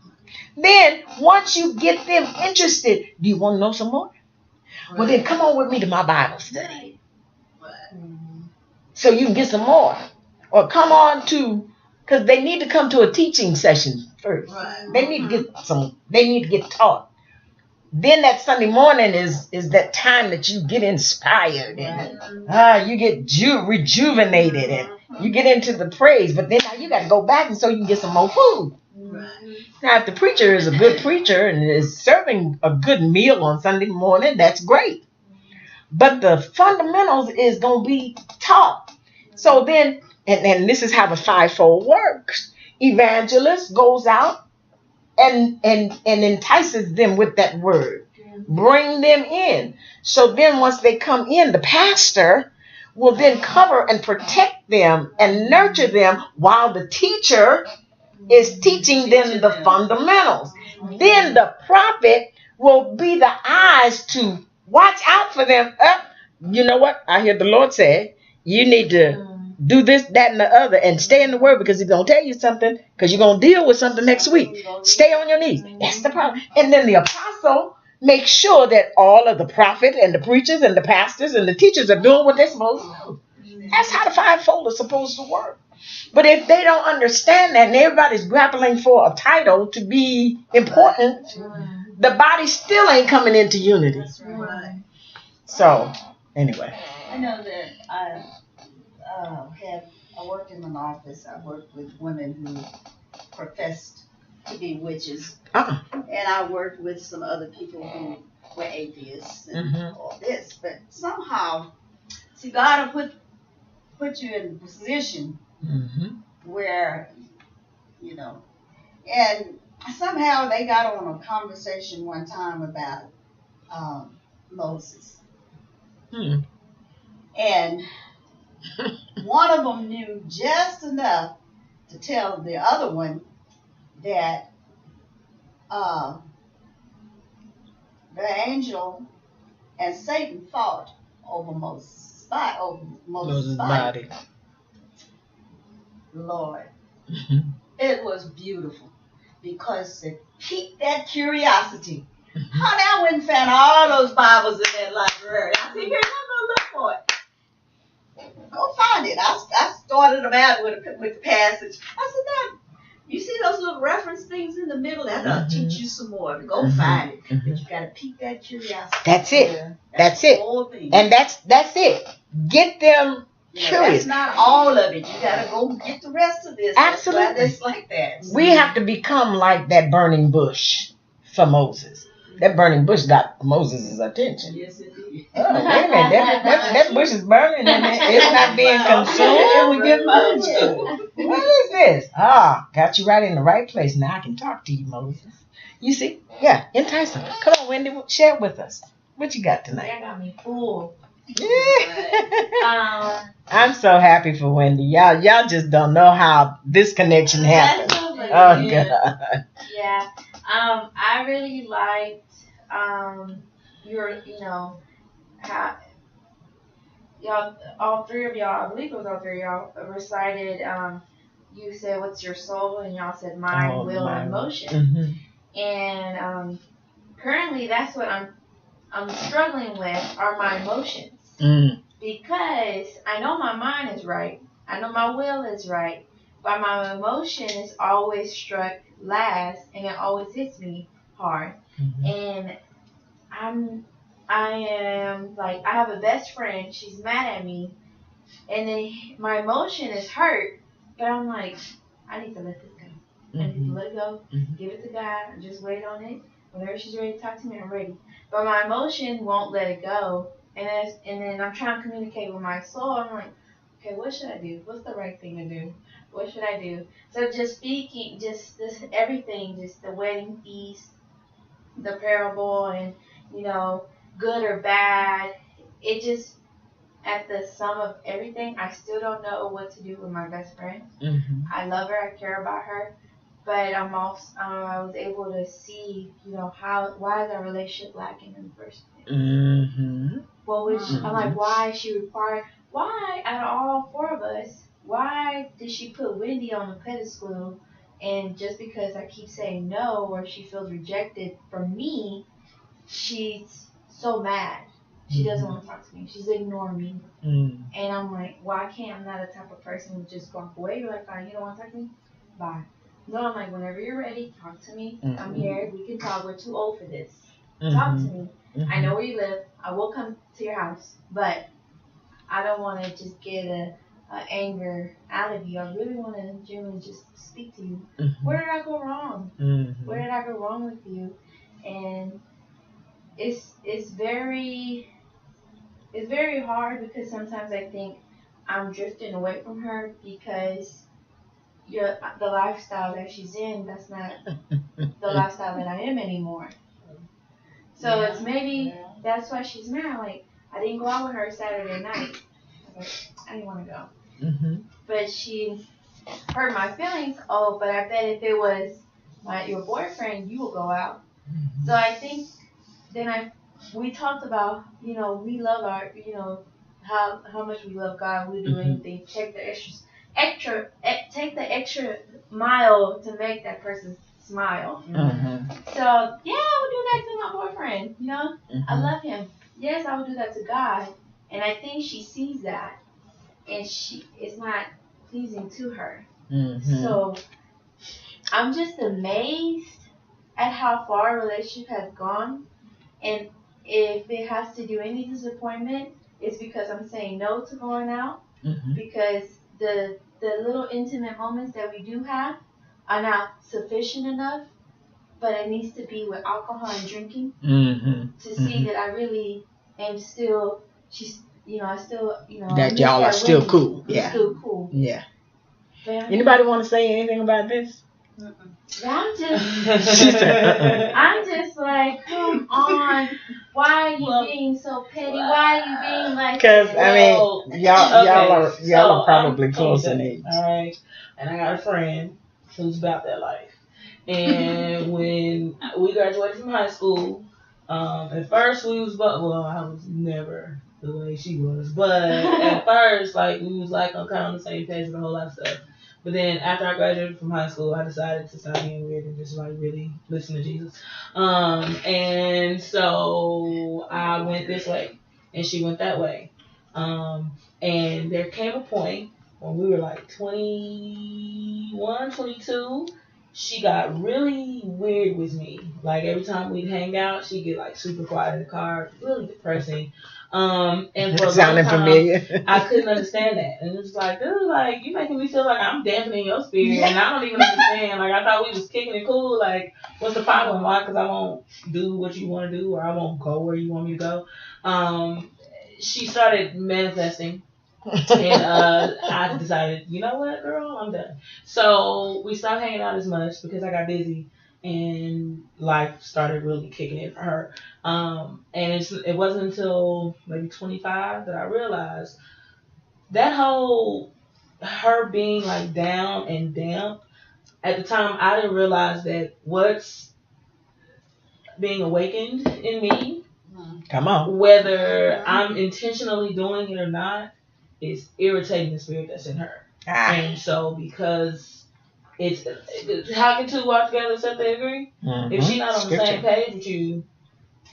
Then, once you get them interested, do you want to know some more? Well, then come on with me to my Bible study. So you can get some more. Or come on to, because they need to come to a teaching session first. They need to get taught. Then that Sunday morning is that time that you get inspired and you get rejuvenated and you get into the praise. But then now you got to go back and so you can get some more food. Now, if the preacher is a good preacher and is serving a good meal on Sunday morning, that's great. But the fundamentals is going to be taught. So then, and this is how the fivefold works. Evangelist goes out and entices them with that word. Bring them in. So then once they come in, the pastor will then cover and protect them and nurture them while the teacher is teaching them the fundamentals. Then the prophet will be the eyes to watch out for them. You know what? I hear the Lord say, you need to do this, that, and the other, and stay in the word because he's going to tell you something, because you're going to deal with something next week. Stay on your knees. That's the problem. And then the apostle makes sure that all of the prophet and the preachers and the pastors and the teachers are doing what they're supposed to do. That's how the fivefold is supposed to work. But if they don't understand that and everybody's grappling for a title to be important, the body still ain't coming into unity. So, anyway. I know that I worked in an office. I worked with women who professed to be witches. And I worked with some other people who we're atheists and all this, but somehow, see, God will put you in a position where, you know, and somehow they got on a conversation one time about Moses. And one of them knew just enough to tell the other one that the angel and Satan fought over Moses' body. Lord, it was beautiful because it piqued that curiosity. Honey, I went and found all those Bibles in that library. I said, here, I'm gonna look for it. Go find it. I started them out with the passage. I said, now, you see those little reference things in the middle? That'll teach you some more. Go find it. But you gotta pique that curiosity. That's it. That's it. And that's it. Get them curious. That's not all of it. You gotta go get the rest of this. Absolutely. It's like that. We have to become like that burning bush for Moses. That burning bush got Moses' attention. Yes, it did. Oh, wait a minute. That bush is burning and it's not being consumed. We get Moses. What is this? Got you right in the right place. Now I can talk to you, Moses. You see? Yeah, entice them. Come on, Wendy. Share with us. What you got tonight? That got me full. Yeah. I'm so happy for Wendy. Y'all just don't know how this connection happened. Oh, God. Yeah. I really liked how y'all, all three of y'all, I believe it was all three of y'all, recited, you said, what's your soul? And y'all said mind, will, and emotion. And currently that's what I'm struggling with are my emotions. Because I know my mind is right. I know my will is right. But my emotion is always struck last and it always hits me hard. And I am like, I have a best friend, she's mad at me, and then my emotion is hurt, but I'm like, I need to let this go. I need to let it go, give it to God, just wait on it. Whenever she's ready to talk to me, I'm ready. But my emotion won't let it go, and then I'm trying to communicate with my soul. I'm like, okay, what should I do? What's the right thing to do? What should I do? So just speaking, just this, everything, just the wedding feast, the parable, and, good or bad, it just, at the sum of everything, I still don't know what to do with my best friend. I love her, I care about her, but I'm also, I was able to see, why is our relationship lacking in the first place? Well, I'm like, why is she required, why out of all four of us, why did she put Wendy on a pedestal, and just because I keep saying no, or she feels rejected from me, she's so mad. She doesn't want to talk to me. She's ignoring me. And I'm like, why can't I'm not the type of person who just walk away? You're like, fine, you don't want to talk to me? Bye. No, I'm like, whenever you're ready, talk to me. I'm here. We can talk. We're too old for this. Talk to me. I know where you live. I will come to your house. But I don't want to just get a anger out of you. I really want to genuinely just speak to you. Where did I go wrong? Where did I go wrong with you? And it's very hard because sometimes I think I'm drifting away from her because the lifestyle that she's in, that's not the lifestyle that I am anymore. So it's maybe that's why she's mad. Like, I didn't go out with her Saturday night. I didn't want to go. But she hurt my feelings. Oh, but I bet if it was your boyfriend, you will go out. So I think then we talked about, we love our, how much we love God. We do anything. Take the extra mile to make that person smile. So I would do that to my boyfriend. I love him. Yes, I would do that to God, and I think she sees that, and it's not pleasing to her. So I'm just amazed at how far a relationship has gone, and if it has to do any disappointment, it's because I'm saying no to going out, because the little intimate moments that we do have are not sufficient enough but it needs to be with alcohol and drinking Mm-hmm. to see that I really am still. She's, I still, That y'all are still cool. We're Yeah. still cool. Yeah. But Anybody want to say anything about this? I'm just, She said, I'm just like, come on. Why are you being so petty? Why are you being like? because I mean, y'all so are probably I'm close in 28, age. all right, and I got a friend who's about that life. And when we graduated from high school, at first we was, I was never the way she was, but at first, like, we was like on kind of on the same page with a whole lot of stuff. But then after I graduated from high school, I decided to stop being weird and just like really listen to Jesus. And so I went this way, and she went that way. And there came a point when we were like 21, 22. She got really weird with me. Like every time we'd hang out, she'd get like super quiet in the car, really depressing. And for a long Sounding time, familiar. I couldn't understand that. And it was like, dude, like, you making me feel like I'm dampening your spirit. And I don't even understand. Like, I thought we was kicking it cool. Like, what's the problem? Why? Because I won't do what you want to do, or I won't go where you want me to go. She started manifesting. And I decided, you know what, girl, I'm done. So we stopped hanging out as much because I got busy. And life started really kicking in for her. And it wasn't until maybe 25 that I realized that whole her being like down and damp. At the time, I didn't realize that what's being awakened in me, Come on. whether I'm intentionally doing it or not, is irritating the spirit that's in her. And so because it's how can two walk together except they agree? Mm-hmm. If she's not on the Scripture. same page with you,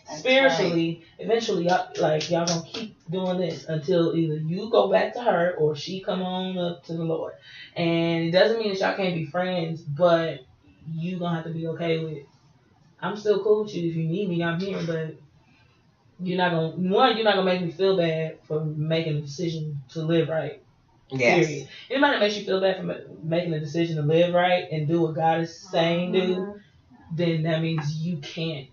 That's spiritually, eventually y'all gonna keep doing this until either you go back to her or she come on up to the Lord. And it doesn't mean that y'all can't be friends, but you gonna have to be okay with, I'm still cool with you. If you need me, I'm here, but you're not gonna make me feel bad for making a decision to live right. Yes. Period. Anybody that makes you feel bad for making a decision to live right and do what God is saying do, then that means you can't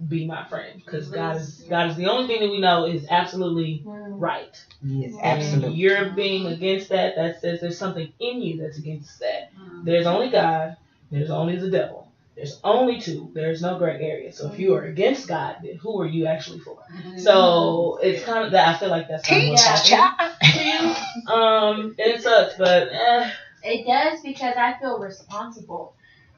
be my friend, because God is the only thing that we know is absolutely right. Yes, And absolutely. you're being against that. That says there's something in you that's against that. There's only God. There's only the devil. There's only two. There's no gray area. So if you are against God, then who are you actually for? So it's kind of that. I feel like that's kind of what's happening to you. And it sucks, but It does, because I feel responsible.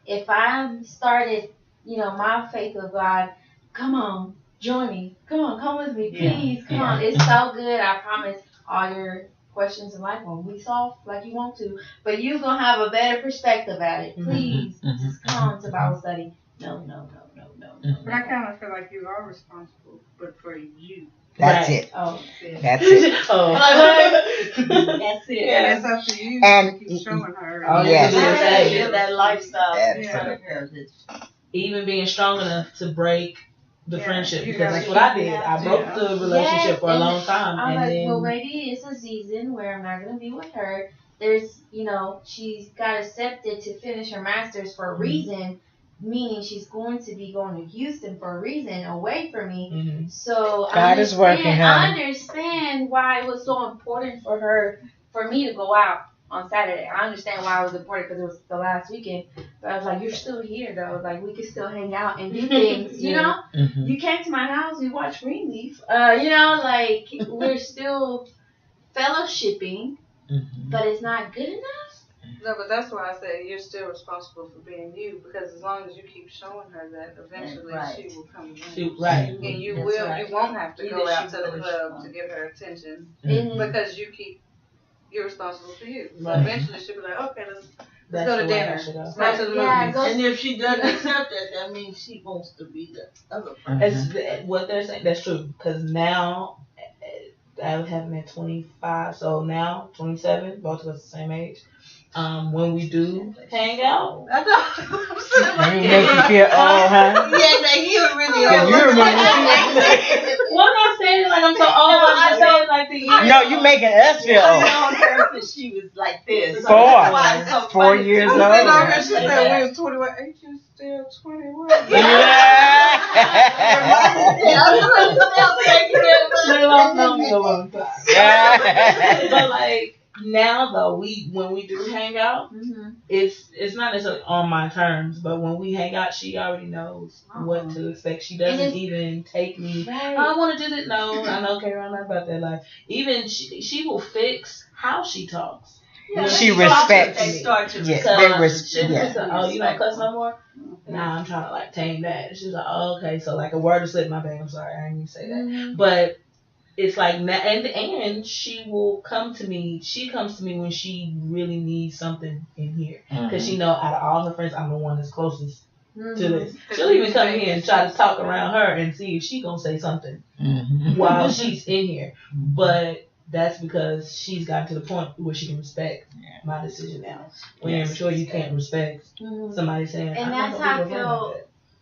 If I started, my faith with God, come on, join me. Come with me, please. Come on. It's so good. I promise all your questions in life won't be solved like you want to, but you're going to have a better perspective at it. Please, just come to Bible study. No. But I kind of feel like you are responsible, but for you. That's Right. it. Oh, That's it. That's it. And it's up to you And- to keep showing her. All you Yes. can do is I say, live that lifestyle. Absolutely. even being strong enough to break the Yeah, friendship, you because gotta that's what I keep did. it. I broke the relationship for a long time, I'm and like, then well, maybe it's a season where I'm not going to be with her. There's, she's got accepted to finish her master's for a reason, meaning she's going to be going to Houston for a reason, away from me. So God is working, I honey. understand why it was so important for me to go out on Saturday. I understand why it was important, because it was the last weekend. But I was like, you're still here, though. Like, we could still hang out and do things, you know? Mm-hmm. You came to my house, we watched Greenleaf. Like, we're still fellowshipping, but it's not good enough. No, but that's why I said you're still responsible for being you, because as long as you keep showing her that, eventually Right. she will come around. right. And you That's right. you won't have to Either go out she to the will or she club won't. to get her attention, Mm-hmm. because you're responsible for you. So Right. eventually she'll be like, okay, let's That's go to the way I dinner. should go. Let's go to the Yeah, movies. go- And if she doesn't accept that, that means she wants to be the other person. That's what they're saying. That's true. Because now, I have been at 25, so now 27, both of us the same age. When we do hang out, I know. I'm sitting You like, make you feel old, huh? yeah, that you really Can old. you remember? well, I'm not saying like I'm so old. I'm just saying like the years. No, you making us feel I'm old. the only person she was like this. So Four. that's why it's so 4 funny years to me. old. She said we was 21. Ain't you still 21? But like now though, when we do hang out, it's not necessarily on my terms, but when we hang out, she already knows what to expect. She doesn't even take me. I want to do this. No, I don't care about that. Like even she will fix how she talks. Yeah, She they start to- respects. They start to Yes, respect. they res- She'll yeah. just say, oh, you don't cuss no more? Nah, I'm trying to like tame that. She's like, oh, okay, so like a word will slip my bag. I'm sorry, I didn't even say that. But it's like, and she will come to me. She comes to me when she really needs something in here. Because she know out of all her friends, I'm the one that's closest to this. She'll even come in and try to talk around her and see if she gonna say something while she's in here. But that's because she's gotten to the point where she can respect my decision now. When you're mature, you can't respect somebody saying, And I'm that's not how I gonna be a friend feel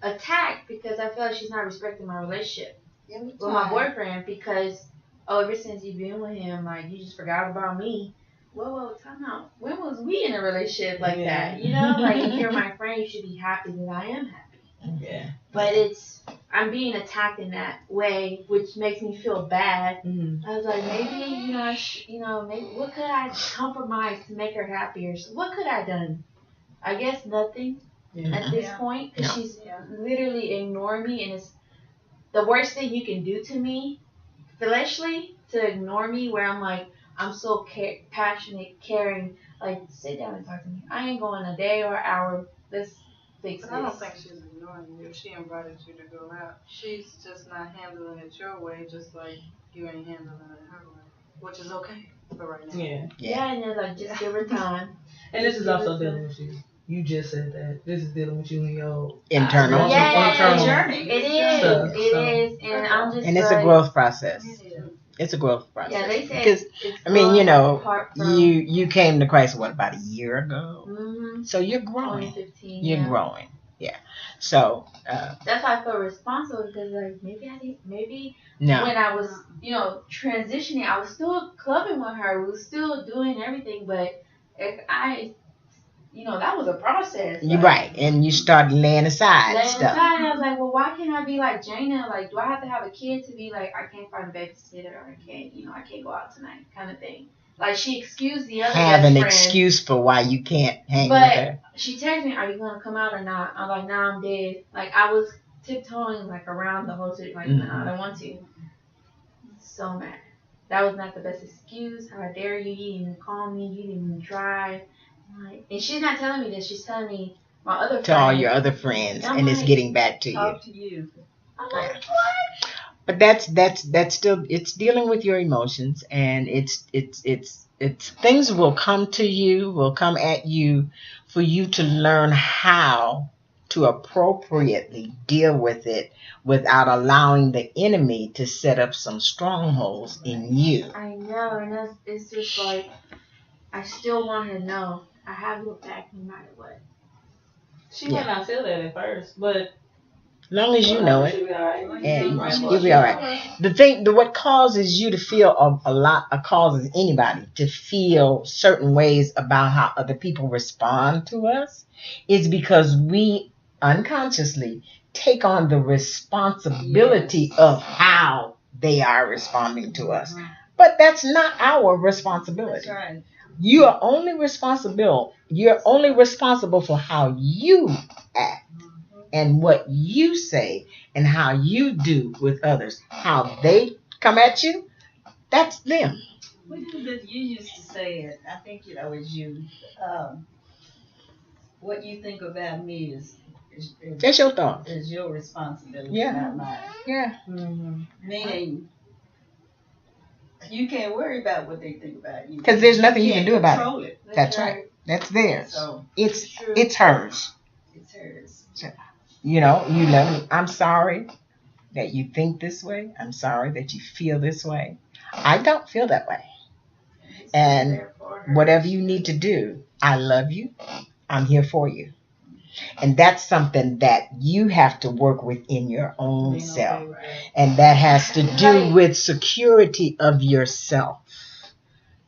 like attacked, because I feel like she's not respecting my relationship with my boyfriend, because ever since you've been with him, like, you just forgot about me. Whoa, time out. When was we in a relationship like that? You know, like, if you're my friend, you should be happy that I am happy. Yeah. But I'm being attacked in that way, which makes me feel bad. I was like, maybe, maybe what could I compromise to make her happier? So what could I have done? I guess nothing at this point, because she's literally ignoring me, and it's the worst thing you can do to me, fleshly, to ignore me, where I'm like, I'm so passionate, caring, like, sit down and talk to me. I ain't going a day or hour. Let's fix this. I don't think she's ignoring you. She invited you to go out. She's just not handling it your way, just like you ain't handling it her way, which is okay for right now. Yeah, and it's like, just give her time. And this is also dealing with you. You just said that. This is dealing with you and your internal. internal journey. It is. stuff, It is. And I'm just And it's a growth process. It's a growth process. Yeah, they say because it's I mean, from, you came to Christ about a year ago, so you're growing. 15, you're growing. Yeah. So that's why I feel responsible, because like maybe no. when I was transitioning, I was still clubbing with her. We were still doing everything, but if that was a process. You're right, and you started laying aside stuff. And I was like, well, why can't I be like Jana? Like, do I have to have a kid to be like, I can't find a babysitter, or I can't go out tonight, kind of thing. Like, she excused the other have an friends, excuse for why you can't hang with her. She texted me, are you gonna come out or not? I'm like, nah, I'm dead. Like, I was tiptoeing like around the whole situation, like, nah, I don't want to. So mad. That was not the best excuse. How dare you? You didn't even call me. You didn't even try. Like, and she's not telling me this. She's telling me my other friends. To all your other friends, and it's getting back to you. Talk to you. I'm like, what? But that's still, it's dealing with your emotions, and it's things will come at you for you to learn how to appropriately deal with it without allowing the enemy to set up some strongholds in you. I know, and it's just like, I still want her to know I have your back no matter what. She might not feel that at first, but as long as you know it, she'll be all right. and you'll be all right. What causes you to feel causes anybody to feel certain ways about how other people respond to us is because we unconsciously take on the responsibility of how they are responding to us. But that's not our responsibility. That's right. You are only responsible. You're only responsible for how you act and what you say and how you do with others. How they come at you, that's them. What is it you used to say? It. I think it was you. What you think about me is That's your thought. Is your responsibility, Yeah. not mine. Yeah. Meaning, you can't worry about what they think about you. Because there's nothing you can do about control it. That's right. That's theirs. So it's hers. it's hers. You know, you love me. I'm sorry that you think this way. I'm sorry that you feel this way. I don't feel that way. And whatever you need to do, I love you. I'm here for you. And that's something that you have to work within your own self. And that has to do with security of yourself.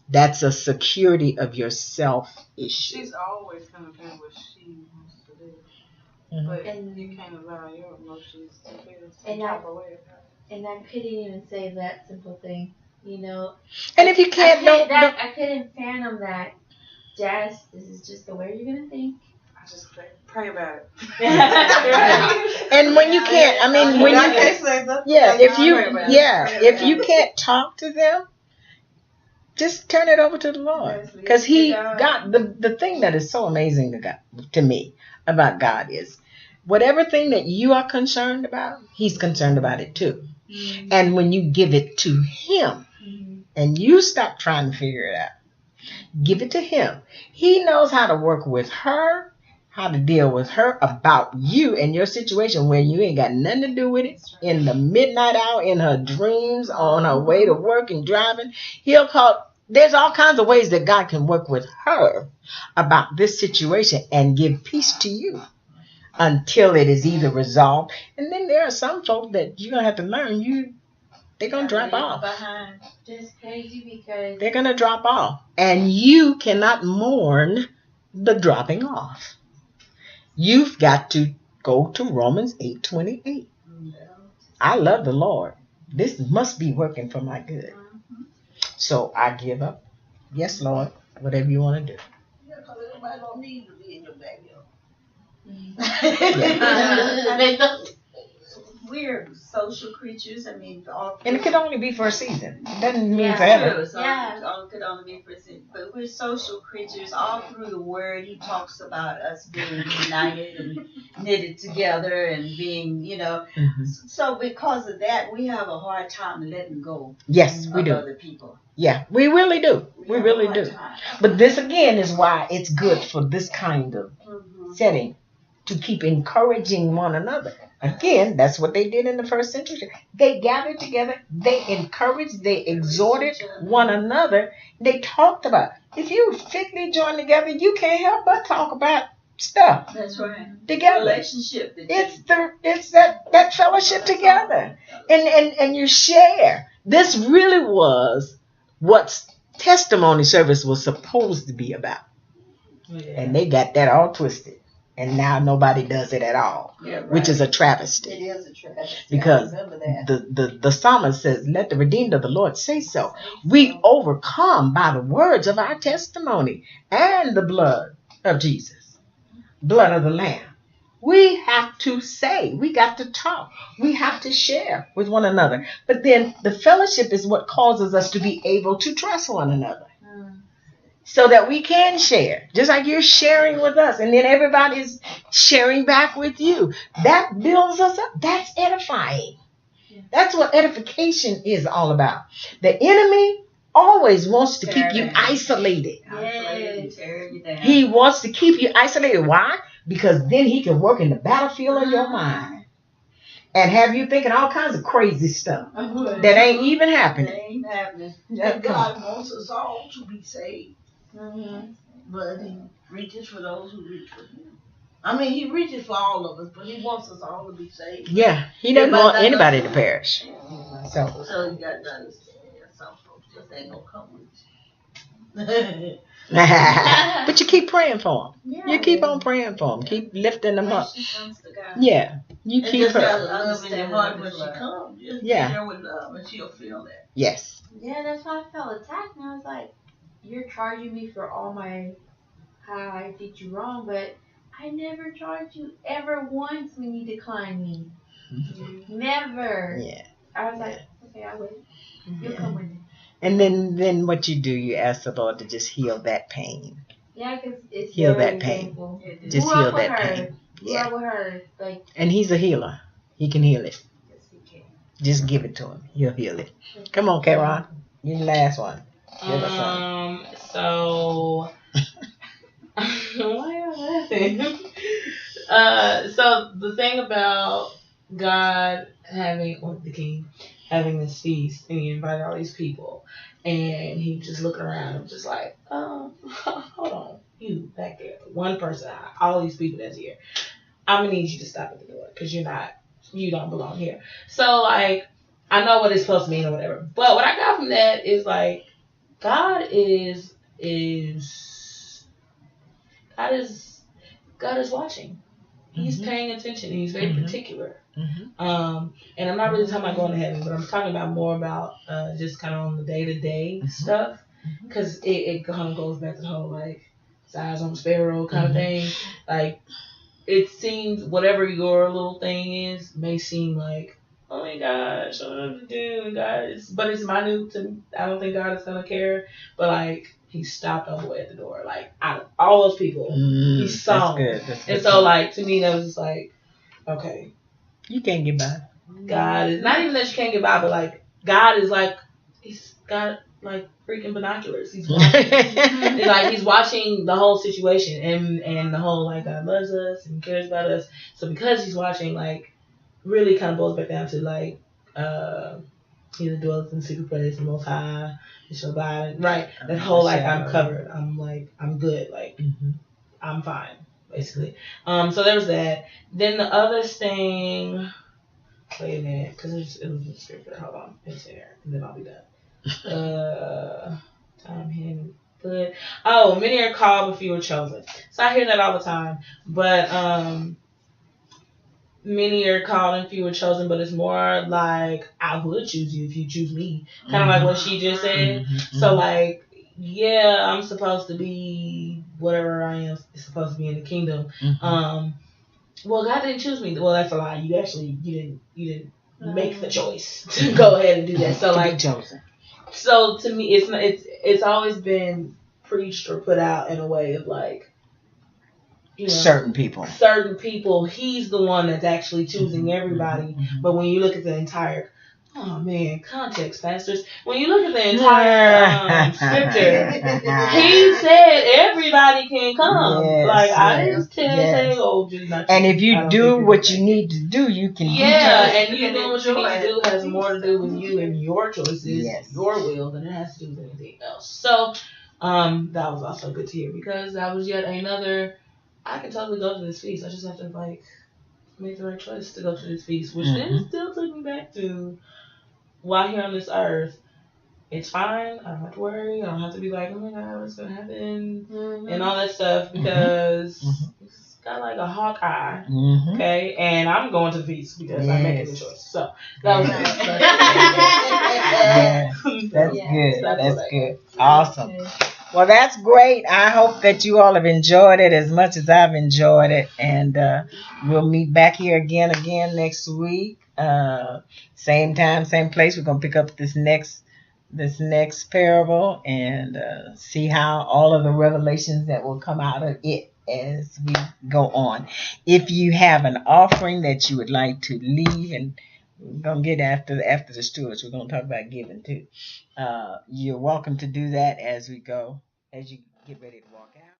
That's a security of yourself issue. She's always gonna do what she wants to do, Mhm. but And- you can't allow your emotions to feel some And type of way about it. And I couldn't even say that simple thing, you know. And if you can't, I couldn't fathom that. Jazz, this is just the way you're gonna think. I just pray about it. And when you can't, I mean, when you can't, if you can't talk to them, just turn it over to the Lord, because He got the thing that is so amazing to me about God is whatever thing that you are concerned about, He's concerned about it too. Mm-hmm. And when you give it to Him, and you stop trying to figure it out, give it to Him. He knows how to work with her, how to deal with her about you and your situation where you ain't got nothing to do with it. In the midnight hour, in her dreams, on her way to work and driving, He'll call. There's all kinds of ways that God can work with her about this situation and give peace to you until it is either resolved. And then there are some folks that you're going to have to learn, they're going to drop off. Just crazy because They're going to drop off. And you cannot mourn the dropping off. You've got to go to Romans 8:28. I love the Lord. This must be working for my good. So I give up. Yes, Lord. Whatever you want to do. Yeah, because everybody don't need to be in your backyard. We're social creatures. I mean, And it could only be for a season. It doesn't mean Yeah, forever. true. So it could only be for a season. But we're social creatures. All through the Word, He talks about us being united and knitted together and being, So because of that, we have a hard time letting go. Yes, we of do. Other people. Yeah, we really do. We have really a hard do. time. But this again is why it's good for this kind of setting to keep encouraging one another. Again, that's what they did in the first century. They gathered together, they encouraged, they exhorted one another. They talked about. If you fitly join together, you can't help but talk about stuff. That's right. Together. Relationship. It's that fellowship together. And you share. This really was what testimony service was supposed to be about. Yeah. And they got that all twisted. And now nobody does it at all, which is a travesty. It is a travesty. Because I remember that. the psalmist says, let the redeemed of the Lord say so. We overcome by the words of our testimony and the blood of Jesus, blood of the Lamb. We have to say, we got to talk, we have to share with one another. But then the fellowship is what causes us to be able to trust one another. So that we can share, just like you're sharing with us, and then everybody's sharing back with you. That builds us up. That's edifying. That's what edification is all about. The enemy always wants to keep you isolated. He wants to keep you isolated. Why? Because then he can work in the battlefield of your mind and have you thinking all kinds of crazy stuff that ain't even happening. And God wants us all to be saved. Mm-hmm. But He reaches for those who reach for Him. I mean, He reaches for all of us, but He wants us all to be saved. Yeah, He doesn't want anybody to perish. So you got to understand that some folks just ain't gonna come with you. but you keep praying for them. You keep on praying for them. Keep lifting them up. Yeah, you And keep just got her. love in your heart when she comes. Just be there with love, and she'll feel that. Yes. Yeah, that's why I felt attacked, and I was like, you're charging me for all how I did you wrong, but I never charged you ever once when you declined me. Never. Yeah. I was like, okay, I'll wait. You'll come with it. And then what you do, you ask the Lord to just heal that pain. Yeah, because it's Heal very that pain. painful. Just Grew heal up with that her. pain. Grew Yeah. up with her. Like, And He's a healer. He can heal it. Yes, He can. Just give it to Him. He'll heal it. Come on, Karon. You're the last one. Give us some. So why am I laughing? So the thing about God the king having this feast, and He invited all these people, and He just looking around and just like, hold on, you back there, one person, all these people that's here, I'm gonna need you to stop at the door because you don't belong here. So like, I know what it's supposed to mean or whatever, but what I got from that is like, God is God is watching. He's paying attention. And he's very particular. And I'm not really talking about going to heaven, but I'm talking about more about just kind of on the day-to-day stuff, because it kind of goes back to the whole like size on the sparrow kind of thing. Like, it seems whatever your little thing is may seem like, oh my gosh, I don't know what to do, and but it's minute to. I don't think God is gonna care, but like, he stopped all the way at the door, like out of all those people, he saw them. And so like, to me, that was just like, okay, you can't get by. God is not even that you can't get by, but like, God is like, he's got like freaking binoculars. He's watching. It's like he's watching the whole situation, and the whole like, God loves us and cares about us. So because he's watching, like, really kind of boils back down to like, he that dwelleth in the secret place, the Most High, and shall abide. Right, that whole like, I'm covered. I'm like, I'm good. Like, I'm fine, basically. So there was that. Then the other thing. Wait a minute, because it was a scripture. Hold on, it's there, and then I'll be done. Time hidden. But many are called, but few are chosen. So I hear that all the time. But many are called and few are chosen. But it's more like, I would choose you if you choose me. Kind of like what she just said. So like, yeah, I'm supposed to be whatever I am supposed to be in the kingdom. Well, God didn't choose me. Well, that's a lie. You didn't make the choice to go ahead and do that. So like, chosen. So to me, it's always been preached or put out in a way of like, you know, certain people. He's the one that's actually choosing everybody. But when you look at the entire, context, pastors. When you look at the entire scripture, he said everybody can come. I didn't say, just not. And if you do what you need to do, you can. And you doing what you need to do has more to do with you and your choices, your will, than it has to do with anything else. So, that was also good to hear, because that was yet another. I can totally go to this feast. I just have to like make the right choice to go to this feast, which then still took me back to, while here on this earth, it's fine. I don't have to worry. I don't have to be like, oh my God, what's gonna happen, and all that stuff, because it's got like a hawk eye. Okay, and I'm going to the feast because I'm making the choice. So that was that's good. That's good. Awesome. Well, that's great. I hope that you all have enjoyed it as much as I've enjoyed it. And we'll meet back here again next week. Same time, same place. We're going to pick up this next parable and see how all of the revelations that will come out of it as we go on. If you have an offering that you would like to leave, and we're going to get after the stewards, we're going to talk about giving too. You're welcome to do that as we go, as you get ready to walk out.